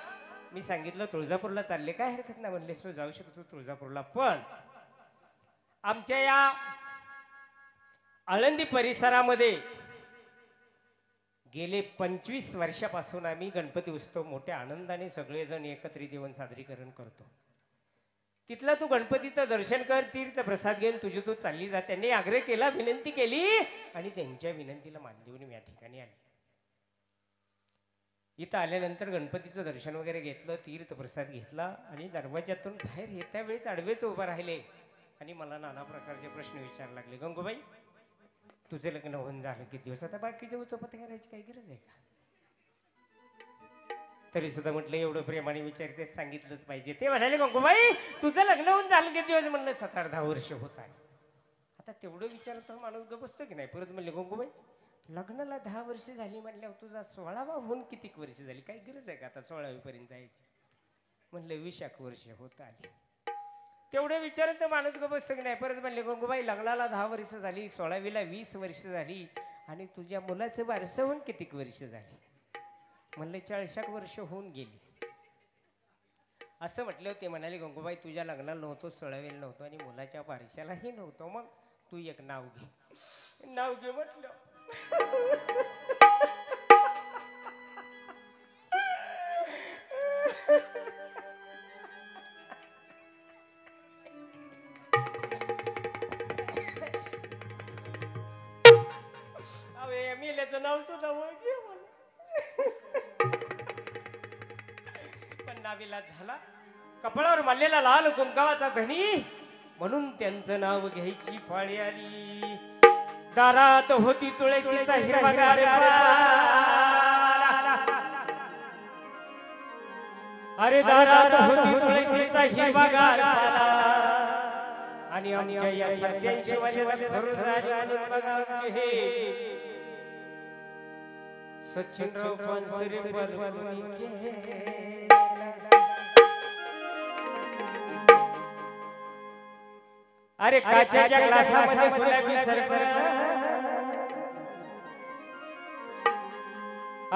मी सांगितलं तुळजापूरला चालले. काय हरकत नाही म्हणलेस तू जाऊ शकतो तुळजापूरला. पण आमच्या या आळंदी परिसरामध्ये गेले 25 वर्षापासून आम्ही गणपती उत्सव मोठ्या आनंदाने सगळेजण एकत्रित येऊन सादरीकरण करतो. तिथलं तू गणपतीचं दर्शन कर तीर्थ प्रसाद घेऊन तुझी तू चालली जा. त्यांनी आग्रह केला विनंती केली आणि त्यांच्या विनंतीला मान देऊन मी या ठिकाणी आले. इथं आल्यानंतर गणपतीचं दर्शन वगैरे घेतलं तीर्थ प्रसाद घेतला आणि दरवाजातून बाहेर येत्या वेळेस आडवेच उभं राहिले आणि मला नाना प्रकारचे प्रश्न विचारायला लागले. गंगूबाई तुझं लग्न होऊन झालं किती दिवस. आता बाकीचे उचपत करायची काही गरज आहे का. तरी सुद्धा म्हटलं एवढं प्रेमाने विचारते सांगितलंच पाहिजे. ते म्हणाले गंगूबाई तुझं लग्न होऊन झालं किती दिवस. म्हणलं 7-8-10 वर्ष होत आहे. आता तेवढं विचारत माणूस ग बसतो की नाही. परत म्हणले गंगूबाई लग्नाला 10 वर्ष झाली म्हटल्यावर तुझा 16वा होऊन किती वर्ष झाली. काही गरज आहे का आता 16वी पर्यंत जायची. म्हणलं 20 वर्ष होत आली. तेवढे विचारत माणूस ग बसतो की नाही. परत म्हणले गंगूबाई लग्नाला 10 वर्ष झाली 16वीला 20 वर्ष झाली आणि तुझ्या मुलाचं बारसं होऊन किती वर्ष झाली. म्हणले 40 वर्ष होऊन गेली. असं म्हटलं ते म्हणाले गंगूबाई तुझ्या लग्नाला नव्हतो 16वीला नव्हतो आणि मुलाच्या बारशालाही नव्हतो. मग तू एक नाव घे. नाव घे म्हटलं. मेल्याचं नाव सुद्धा घे पण नावीला झाला. कपाळावर मारलेला लाल कुंकावाचा धनी म्हणून त्यांचं नाव घ्यायची पाळी आली. दारात होती तुळशीचा हिरवागार अरे दारात होती तुळशीचा हिरवागार आणि आमच्या या सत्यांशी हे सचिनराव पानसरे अरे काचेच्या ग्लासामध्ये गुलाबी सरफर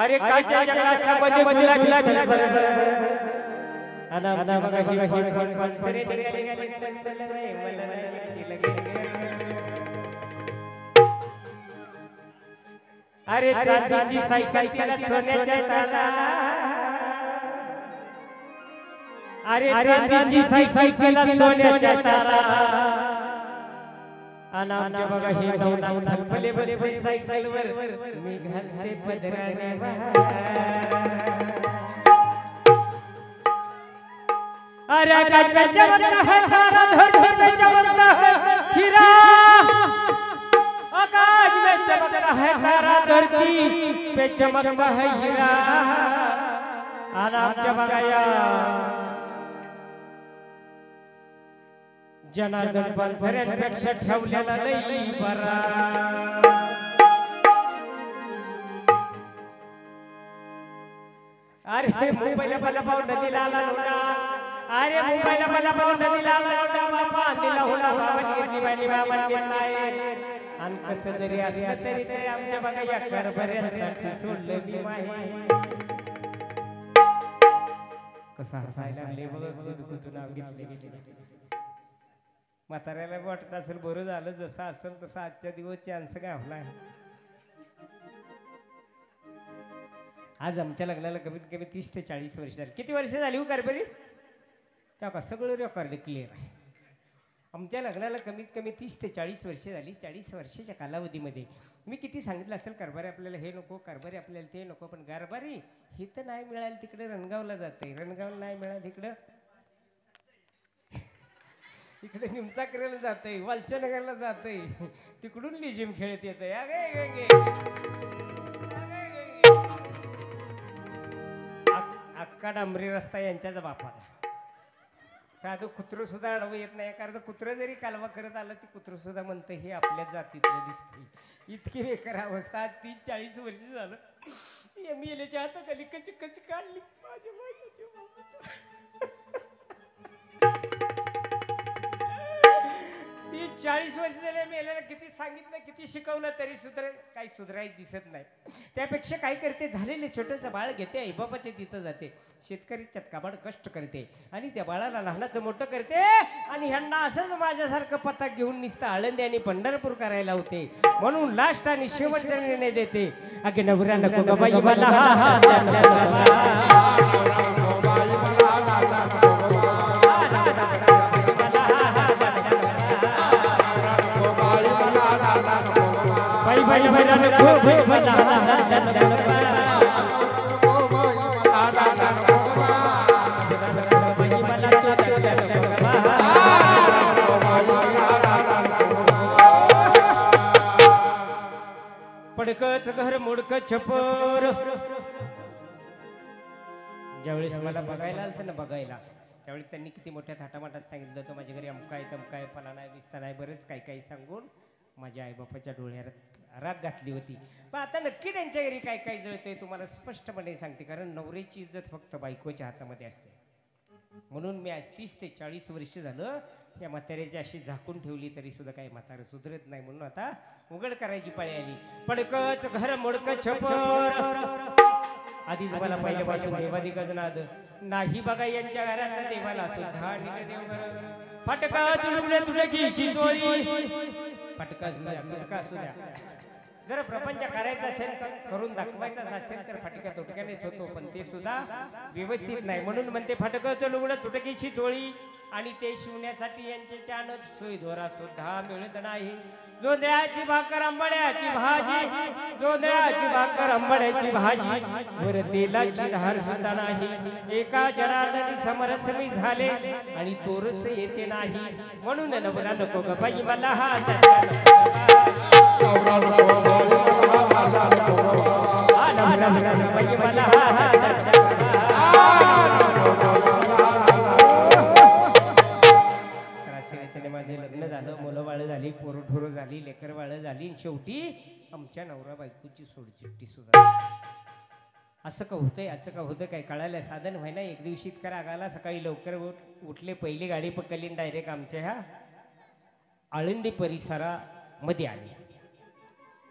अरे काचेच्या ग्लासामध्ये गुलाबी सरफर पानसरे अरे चांदीची सायकल तिला सोन्याच्या तारा अरे चांदीची सायकल तिला सोन्याच्या तारा आणि आमच्या बघा हे नवनाथ थलफले बरे सायकलवर मी घालते पदराने अरे काचेच्या वरचा है तारा धरती पे चमकता है हीरा आकाश में चमकता है तारा धरती पे चमकता है हीरा आमच्या बघाया जनार्दन पानसऱ्यांपेक्षा ठेवलेला लई बरा अरे मुंबईला मला पाहून नदीला आला नव्हता. अरे मुंबईला मला पाहून नदीला आला नव्हता. बाबा दिला होता बाबांनी घेतली बाई बाबा घेतलाय. आणि कसं जरी असलं तरी ते आमच्या बघा या कारभाऱ्यांसाठी सोडलं मी माही. कसं हसायला लागले बघ खुदखुदून नाव घेतले गेले. म्हाताऱ्याला वाटत असेल बरं झालं जसं असेल तसं आजच्या दिवस चान्स गावलाय. आज आमच्या लग्नाला कमीत कमी 30 ते 40 वर्ष झाली. किती वर्ष झाली हो कारभारी? त्या का सगळं रेकॉर्ड क्लिअर आहे. आमच्या लग्नाला कमीत कमी 30 ते 40 वर्ष झाली. 40 वर्षाच्या कालावधीमध्ये मी किती सांगितलं असेल कारभारी आपल्याला हे नको, कारभारी आपल्याला ते नको, पण कारभारी हे तर नाही मिळालं तिकडे रणगावला जाते, रणगाव नाही मिळालं इकडं इकडे निमसाकरेला जाते, वालचनगरला जाते, तिकडून लिजिम खेळत येत. अक्का डांबरी रस्ता यांच्याच बापाचा. साधं कुत्रं सुद्धा अडवू येत नाही. कारण कुत्रं जरी कालवा करत आलं ती कुत्रं सुद्धा म्हणतं हे आपल्याच जातीतलं दिसते. इतकी बेकार अवस्था. 30-40 वर्ष झालं एमएलएच्या हाताखाली कशी कशी काढली माझ्या बायकोची. 30-40 वर्ष झाले मेलेला. किती सांगितलं किती शिकवलं तरी काही सुधारायचं दिसत नाही. त्यापेक्षा काय करते झालेले छोटंसं बाळ घेते आई बाबाच्या तिथं जाते. शेतकरी चटकाबाड कष्ट करते आणि त्या बाळाला लहानाचं मोठं करते आणि ह्यांना असंच माझ्यासारखं पताक घेऊन निसतं आळंदी आणि पंढरपूर करायला होते. म्हणून लास्ट आणि शेवटचा निर्णय देते. अगे नवऱ्या नको ग बाई मला पडकच घर मुडक छपर. ज्यावेळेस मला बघायला आलं ना बघायला त्यावेळी त्यांनी किती मोठ्या थाटामाटात सांगितलं होतं माझ्या घरी अमकाय तमकाय फला नाही विस्ता नाही बरंच काही काही सांगून माझ्या आईबापाच्या डोळ्यात राग घातली होती. पण आता नक्की त्यांच्या घरी काय काय जळतंय तुम्हाला स्पष्टपणे सांगते. कारण नवऱ्याची इज्जत फक्त बायकोच्या हातामध्ये असते. म्हणून मी आज 30 ते 40 वर्ष झालं या म्हाताऱ्याची अशी झाकून ठेवली तरी सुद्धा काही म्हातारं सुधरत नाही. म्हणून आता उघड करायची पाळी आली. पडकच घर मोडक छपर. आधीच मला पहिल्यापासून देवादिकच नाद नाही बघा यांच्या घरात देवाला सुद्धा आणि देवघर. फटका तुडुकले तुझे की चोळी. फटका सुद्धा तुटका सुद्धा जर प्रपंच करायचा असेल तर करून दाखवायचा असेल तर फटका तुटक्यानेच होतो. पण ते सुद्धा व्यवस्थित नाही. म्हणून म्हणते फटकं लुगडं तुटकीची चोळी. आणि ते शिवण्यासाठी यांचे चानत सोय दोरा सुद्धा मिळत नाही. जोंधळ्याची भाकर आंबड्याची भाजी. जोंधळ्याची भाकर आंबड्याची भाजी. वर तेलाची धार सुद्धा नाही. एका जनार्दनी समरस मी झाले आणि तोरस येते नाही. म्हणून नवरा नको ग बाई मला हा माझे लग्न झालं, मुलं बाळ झाली, पोरठोर झाली, लेकर बाळ झाली. शेवटी आमच्या नवरा बायकोची सोडचिट्टी सुद्धा. असं का होतंय असं का होतं काय कळायला साधन व्हाय ना. एक दिवशी इतका राग आला. सकाळी लवकर उठले, पहिली गाडी पकडली डायरेक्ट आमच्या ह्या आळंदी परिसरामध्ये आली.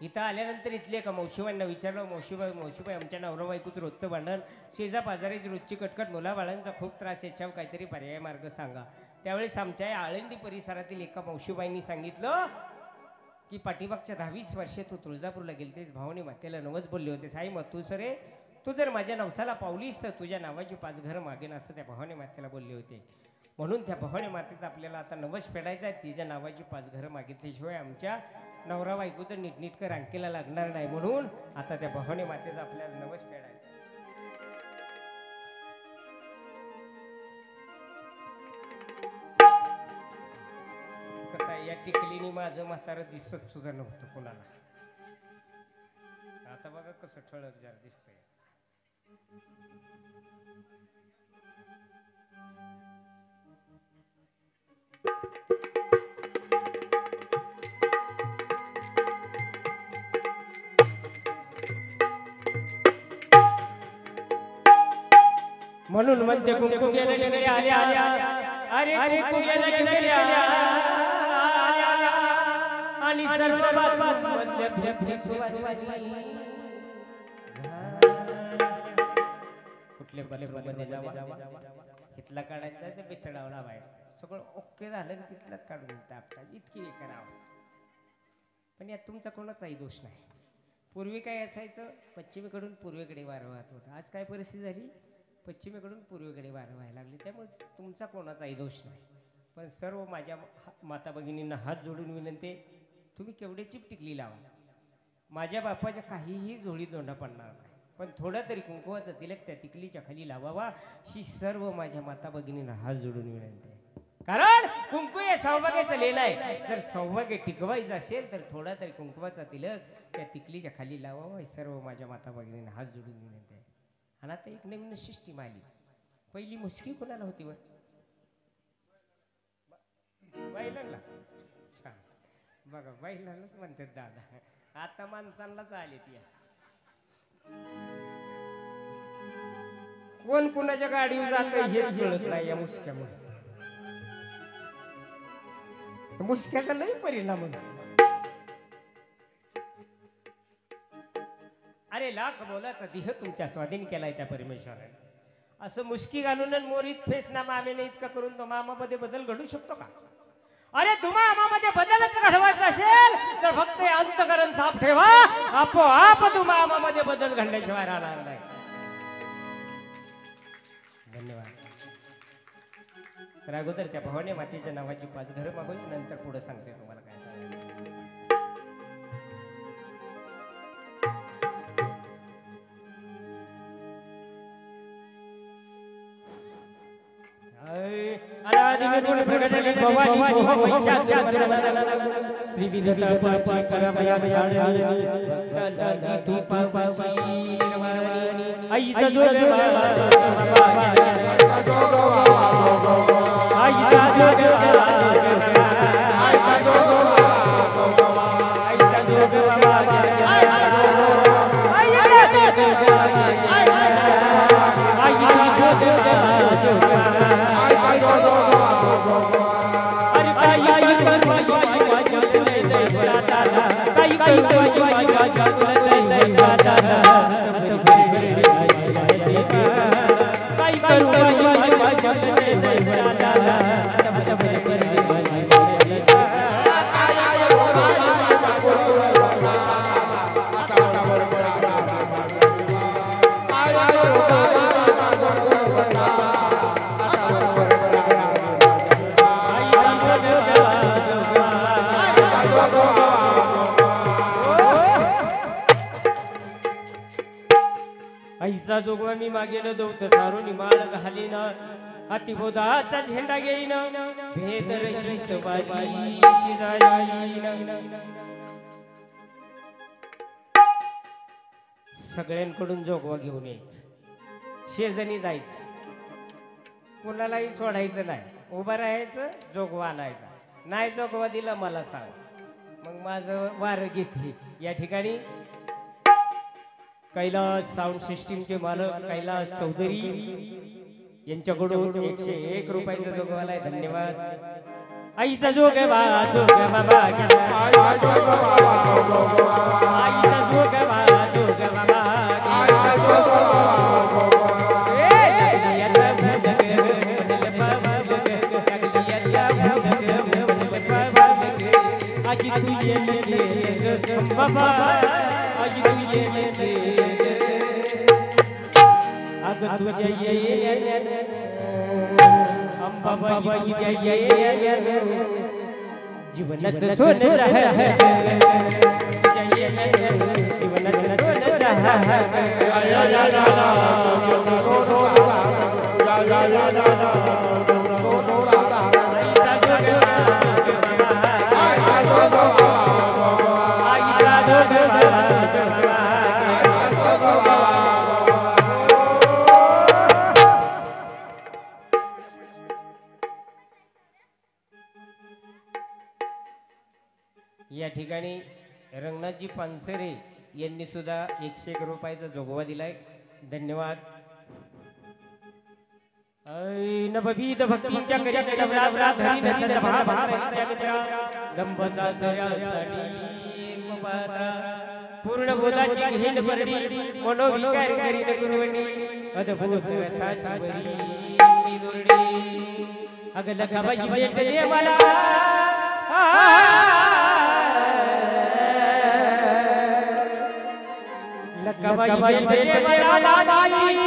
इथं आल्यानंतर इथले एका मावशीबाईंना विचारलं. मावशीबाई आमच्या नवरा बायकोचं रोजचं भांडण, शेजा पाजारीची रोजची कटकट, मुलाबाळांचा खूप त्रास, याच्यावर काहीतरी पर्याय मार्ग सांगा. त्यावेळेस आमच्या या आळंदी परिसरातील एका मावशीबाईंनी सांगितलं की पाठीमागच्या 10-20 वर्ष तू तुळजापूरला गेलतेस, भावानी मातेला नवस बोलले होतेस. आई मग तू सरे तू जर माझ्या नवसाला पावलीस तर तुझ्या नावाची 5 घरं मागेन असं त्या भावानी मातेला बोलले होते. म्हणून त्या भवानी मातेचा आपल्याला आता नवस फेडायचा आहे. तिच्या नावाची 5 घरं मागितल्याशिवाय आमच्या नवरा बायकोचं नीटनीटकं रांकेला लागणार नाही. म्हणून आता त्या भवानी मातेचा आपल्याला नवस फेडायचा. कसं आहे या टिकलीने माझं म्हातारं दिसत सुद्धा नव्हतं कोणाला. आता बघा कसं ठळक जार दिसतंय. म्हणून म्हणते कुंकू गेल्या तिकडे आल्या अरे कुंकू गेल्या तिकडे आल्या आणि सर्व बातम्यांमधल्या भेटी सुवासिनी कुठल्या बाथरूममध्ये जावा इथला काढायचा ते बितडावं लावायचं सगळं ओके झालं की तिथलाच काढून टाकतात इतकी बेकार अवस्था पण यात तुमचा कोणाचाही दोष नाही पूर्वी काय असायचं पश्चिमेकडून पूर्वेकडे वारं वाहत होतं आज काय परिस्थिती झाली पश्चिमेकडून पूर्वेकडे वारं व्हायला लागली त्यामुळे तुमचा कोणाचाही दोष नाही पण सर्व माझ्या माता भगिनींना हात जोडून विनंती तुम्ही केवढे चिप टिकली लावा माझ्या बापाच्या काहीही जोडी दोंडा पडणार नाही पण थोडा तरी कुंकवाचा तिलक त्या टिकलीच्या खाली लावावा ही सर्व माझ्या माता भगिनींना हात जोडून विनंती आहे कारण कुंकू हे सौभाग्याचं लेण आहे जर सौभाग्य टिकवायचं असेल तर थोडा तरी कुंकवाचा तिलक त्या टिकलीच्या खाली लावावा हे सर्व माझ्या माता भगिनींना हात जोडून विनंती आहे आणि आता एक नवीन सिस्टीम आली पहिली मुस्की कोणाला होती वर बैलांना छान बघा बैलांनाच म्हणतात दादा आता माणसांनाच आले ती कोण कुणाच्या गाडीवर जात हेच कळत नाही या मुसक्यामुळे मुसक्याचा लई परिणाम होतो अरे लाख मोलाचा देह तुमच्या स्वाधीन केलाय त्या परमेश्वराने असं मुस्की घालून मोरीत फेस ना मामेने इतका करून तो मामामध्ये बदल घडू शकतो का अरे तुम्हा मामामध्ये बदलच घडवायचा असेल तर फक्त अंतकरण साफ ठेवा आपोआप तुम्हा मामामध्ये बदल घडल्याशिवाय राहणार नाही धन्यवाद तर अगोदर त्या भवानी मातेच्या नावाची 5 घरं मागून नंतर पुढे सांगते तुम्हाला काय आईचा जोगवा मी मागेल दौत सारून माळ घालीन अतिबोधाचा झेंडा घेईन भेद रहित बाजी जाईन सगळ्यांकडून जोगवा घेऊन यायचं शेजणी जायचं कोणालाही सोडायचं नाही उभं राहायचं जोगवा आणायचा नाही जोगवा दिला मला सांग मग माझं वारं घेते या ठिकाणी कैलास साऊंड सिस्टीमचे मालक कैलास चौधरी यांच्याकडून 101 रुपयाचा जोगवाला आहे धन्यवाद आईचा जोग आईचा बाबा जीवनाचं सोनं या ठिकाणी रंगनाथजी पानसरे यांनी सुद्धा 101 रुपयाचा जोगवा दिलाय धन्यवाद नवविध भक्तींच्या करीने नवरात्रात हरी नसत भाभांतरीच्या मित्रा गंबचा जयासाठी रूपपात्रा पूर्ण बोधाची घेण परडी मनोविकार करीन गुरुवणी अद्भुत रसाची वरी दुर्डी अग लकाबाई भेट दे मला लकाबाई भेट दे मला बाई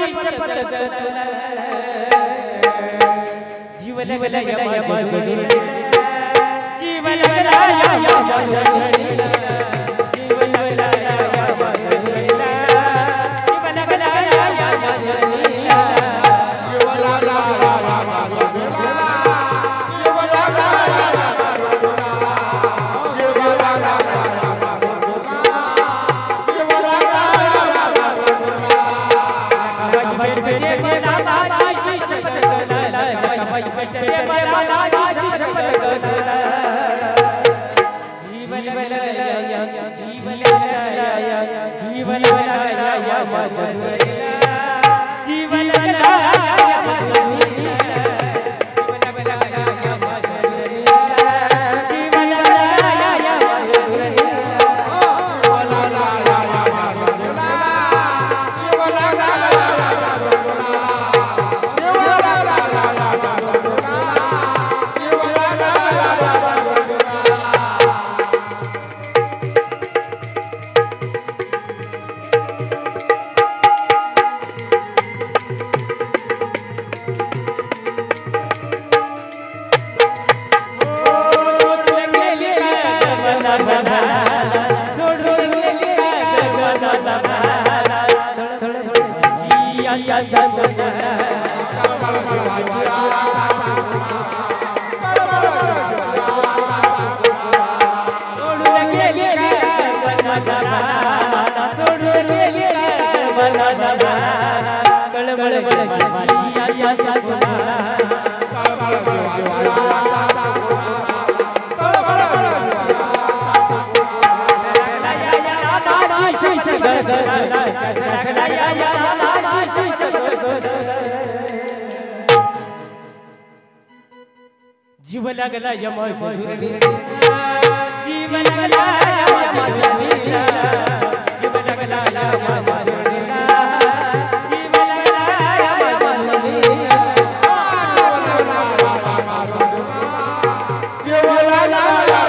शपथ जीवन गला या मधुरी जीवन गला या मधुरी जीवन गला या मधुरी जीवन गला या मधुरी जीव लगला यम मधुरी जीव लगला यम मधुरी जीव लगला यम मधुरी जीव लगला यम मधुरी जीव लगला यम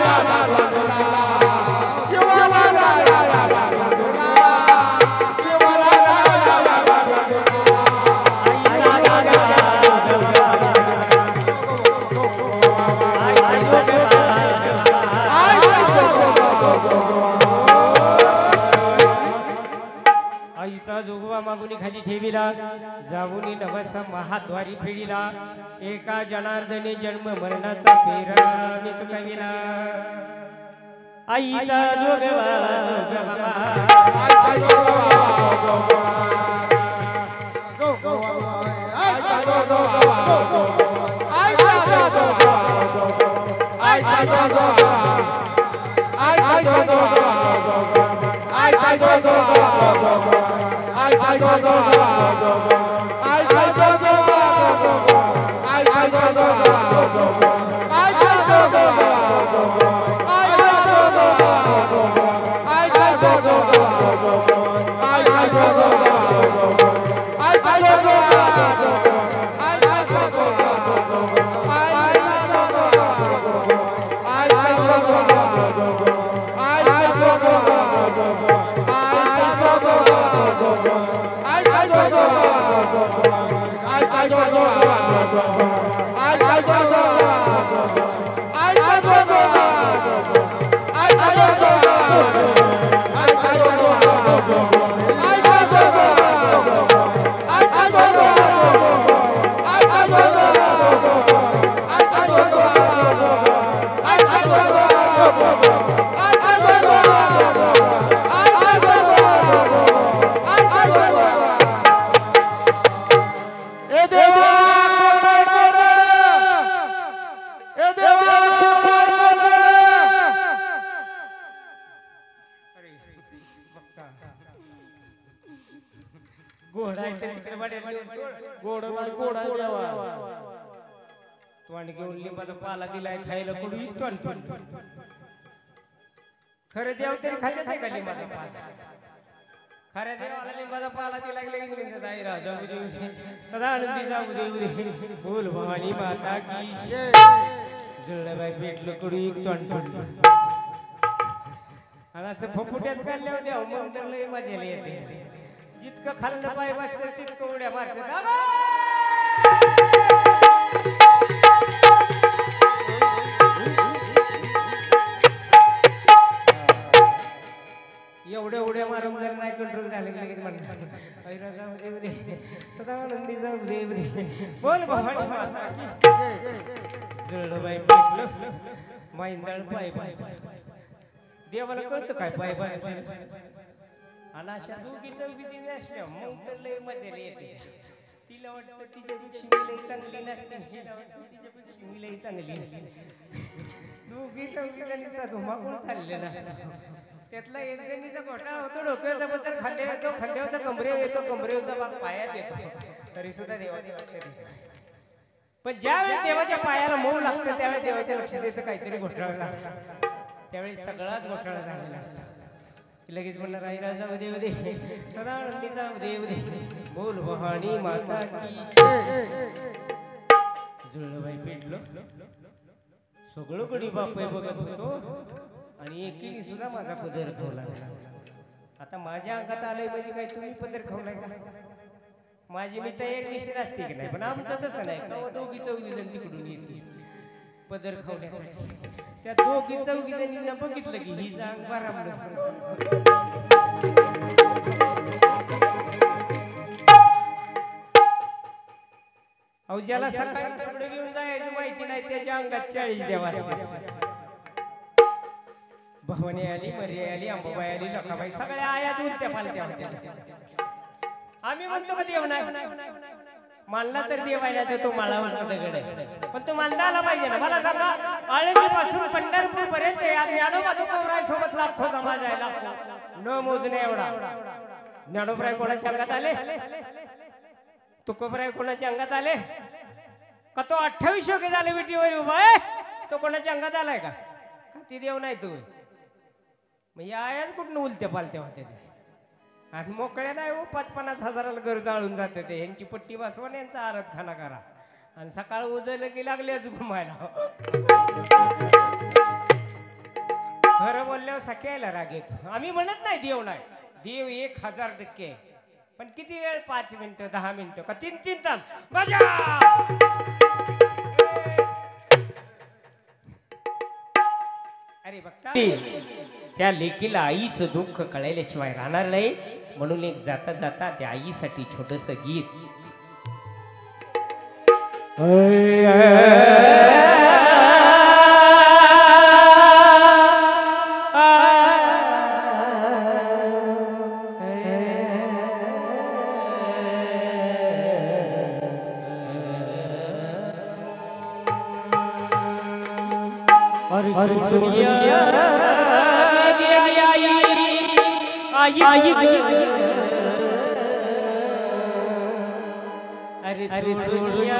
मधुरी जीव लगला मागुनी खाली ठेविला जाऊनी नवस महाद्वारी फेडिला एका जनार्दने जन्म मरणाचा फेरा मी चुकविला आईचा जोगवा I गोड नाही गोड आहे देवा. तोंड घेऊन लिंबाचा पाला दिलाय खायला कुठून तोंड खरं देव तरी खाते नाही का लिंबाचा पाला? खऱ्या देवाला लिंबाचा पाला दिला की राजा सदा आनंदी जाऊ दे बोल भवानी माता की जय. जुळलं बाई पेटलं कडू तोंड पडलं आणि असं फुफुट्यात काढल्यावर देव मग तर लय मजा येते. जितकं खाल्लं पाय बसतं तितकं उड्या मारतात. एवढ्या उड्या मारून जर नाही कंट्रोल झाले की लगेच म्हणतात सदा आनंदी जाऊ दे बोल भवानी माता की जुळलं बाई पेटलं माईंदाळ पाय पाय. देवाला कळतं काय पाय पाय आणि अशा दोघी चौघी नसल्या मग तर लय मजा येते. तिला वाटतं तिच्यापेक्षा मी लई चांगली नसते, हिला वाटतं तिच्यापेक्षा मी लई चांगली नसते. दोघी चौघी जणीचा धुमाकूळ चाललेला असतो. त्यातला एक जणीचा घोटाळा होतो, डोक्याचा बद्दल खांद्यावर येतो, खांद्यावरचा कमरेवर येतो, कमरेवरचा भाग पायात येतो, तरी सुद्धा देवाचे लक्ष देत. पण ज्यावेळी देवाच्या पायाला मऊ लागतं त्यावेळी देवाच्या लक्ष देतं काहीतरी घोटाळा लागतो. त्यावेळी सगळाच घोटाळा झालेला असतो. लगेच म्हणणार आई राजा उदे उदे सदा आनंदीचा उदे उदे बोल भवानी माता की जुळलं बाई पेटलं सगळं कडी बापाय बघत होतो आणि एकीने सुद्धा माझा पदर खावला. आता माझ्या अंगात आलंय म्हणजे काय तुम्ही पदर खावलाय का? माझी मी तयारी निश्चित असते की नाही, पण आमचं तसं नाही. दोघी चौघी जण तिकडून येते पदर खावण्यासाठी. त्या दोघी चौघी जणींना बघितलं की ही जांग बारामलं. अहो ज्याला सकाळी कपडे घेऊन जायची माहिती नाही त्याच्या अंगात 40 देवा असतात. भवानी आली, मर्या आली, अंबाबाई आली, लखाबाई सगळ्या आयात उलट्या पालत्या होत्या. आम्ही म्हणतो का देव नाही मानला तर देवायला देतो माळावरचा दगड आहे, पण तो मानता आला पाहिजे ना. मला सांगा आळंदी पासून पंढरपूर पर्यंत ज्ञानोबा तुकोबराय सोबत लाखो समाज आहे, लाखो न मोजणे एवढा. ज्ञानोबराय कोणाच्या अंगात आले? तुकोबराय कोणाच्या अंगात आले का? तो 28 योगे झाले विटीवर उभा आहे, तो कोणाच्या अंगात आलाय का? ती देव नाही तू. मग आयाच कुठून उलत्या पालत्या होत्या ते आणि मोकळ्या नाही हो. 50-50 हजाराला घर जाळून जाते ते. यांची पट्टी बसवा यांचा आरत खाना करा आणि सकाळ उजळलं की लागले घुमायला. खरं बोलल्यावर सख्याला राग येतो. आम्ही म्हणत नाही देव नाही, देव 1000% आहे. पण किती वेळ? 5 मिनिटं, 10 मिनिटं का 3-3 तास? अरे बघता त्या लेकीला आईचं दुःख कळल्याशिवाय राहणार नाही. म्हणून एक जाता जाता त्या आईसाठी छोटस गीत. अरे दुनिया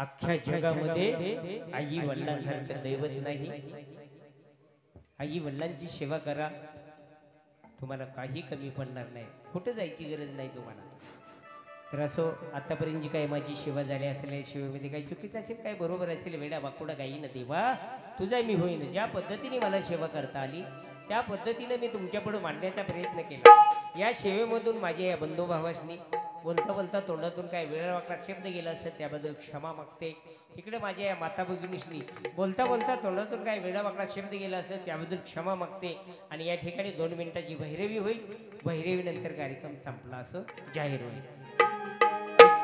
अख्ख्या जगामध्ये आई वडिलांसारखं दैवत नाही. आई वडिलांची सेवा करा, तुम्हाला काही कमी पडणार नाही, कुठं जायची गरज नाही तुम्हाला. तर असो, आतापर्यंत जी काही माझी सेवा झाली असेल, या सेवेमध्ये काही चुकीचं असेल, काही बरोबर असेल, वेडा बाकुडा काही न देवा तुझा मी होईन. ज्या पद्धतीने मला सेवा करता आली त्या पद्धतीने मी तुमच्यापुढे मांडण्याचा प्रयत्न केला. या सेवेमधून माझ्या या बंधुभावासनी बोलता बोलता तोंडातून काय वेळा वाकडा शब्द गेला असेल त्याबद्दल क्षमा मागते. इकडे माझ्या या माता भगिनीसनी बोलता बोलता तोंडातून काय वेळा वाकडा शब्द गेला असेल त्याबद्दल क्षमा मागते. आणि या ठिकाणी 2 मिनिटाची भैरवी होईल. भैरवीनंतर कार्यक्रम संपला असं जाहीर होईल.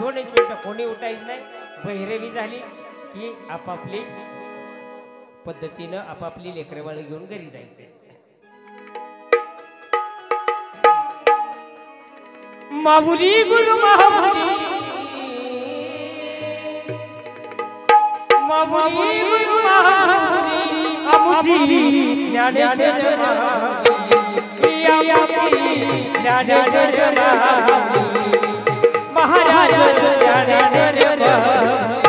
2 मिनिटं कोणी उठायचं नाही. भैरवी झाली की आपापली पद्धतीनं आपापली लेकरवाळ घेऊन घरी जायचे. माहुरी गुरु माहुरी माहुरी गुरु माहुरी आमुची ज्ञानेश्वर माहुरी प्रिया ज्ञानेश्वर माहुरी महाराज ज्ञानेश्वर माहुरी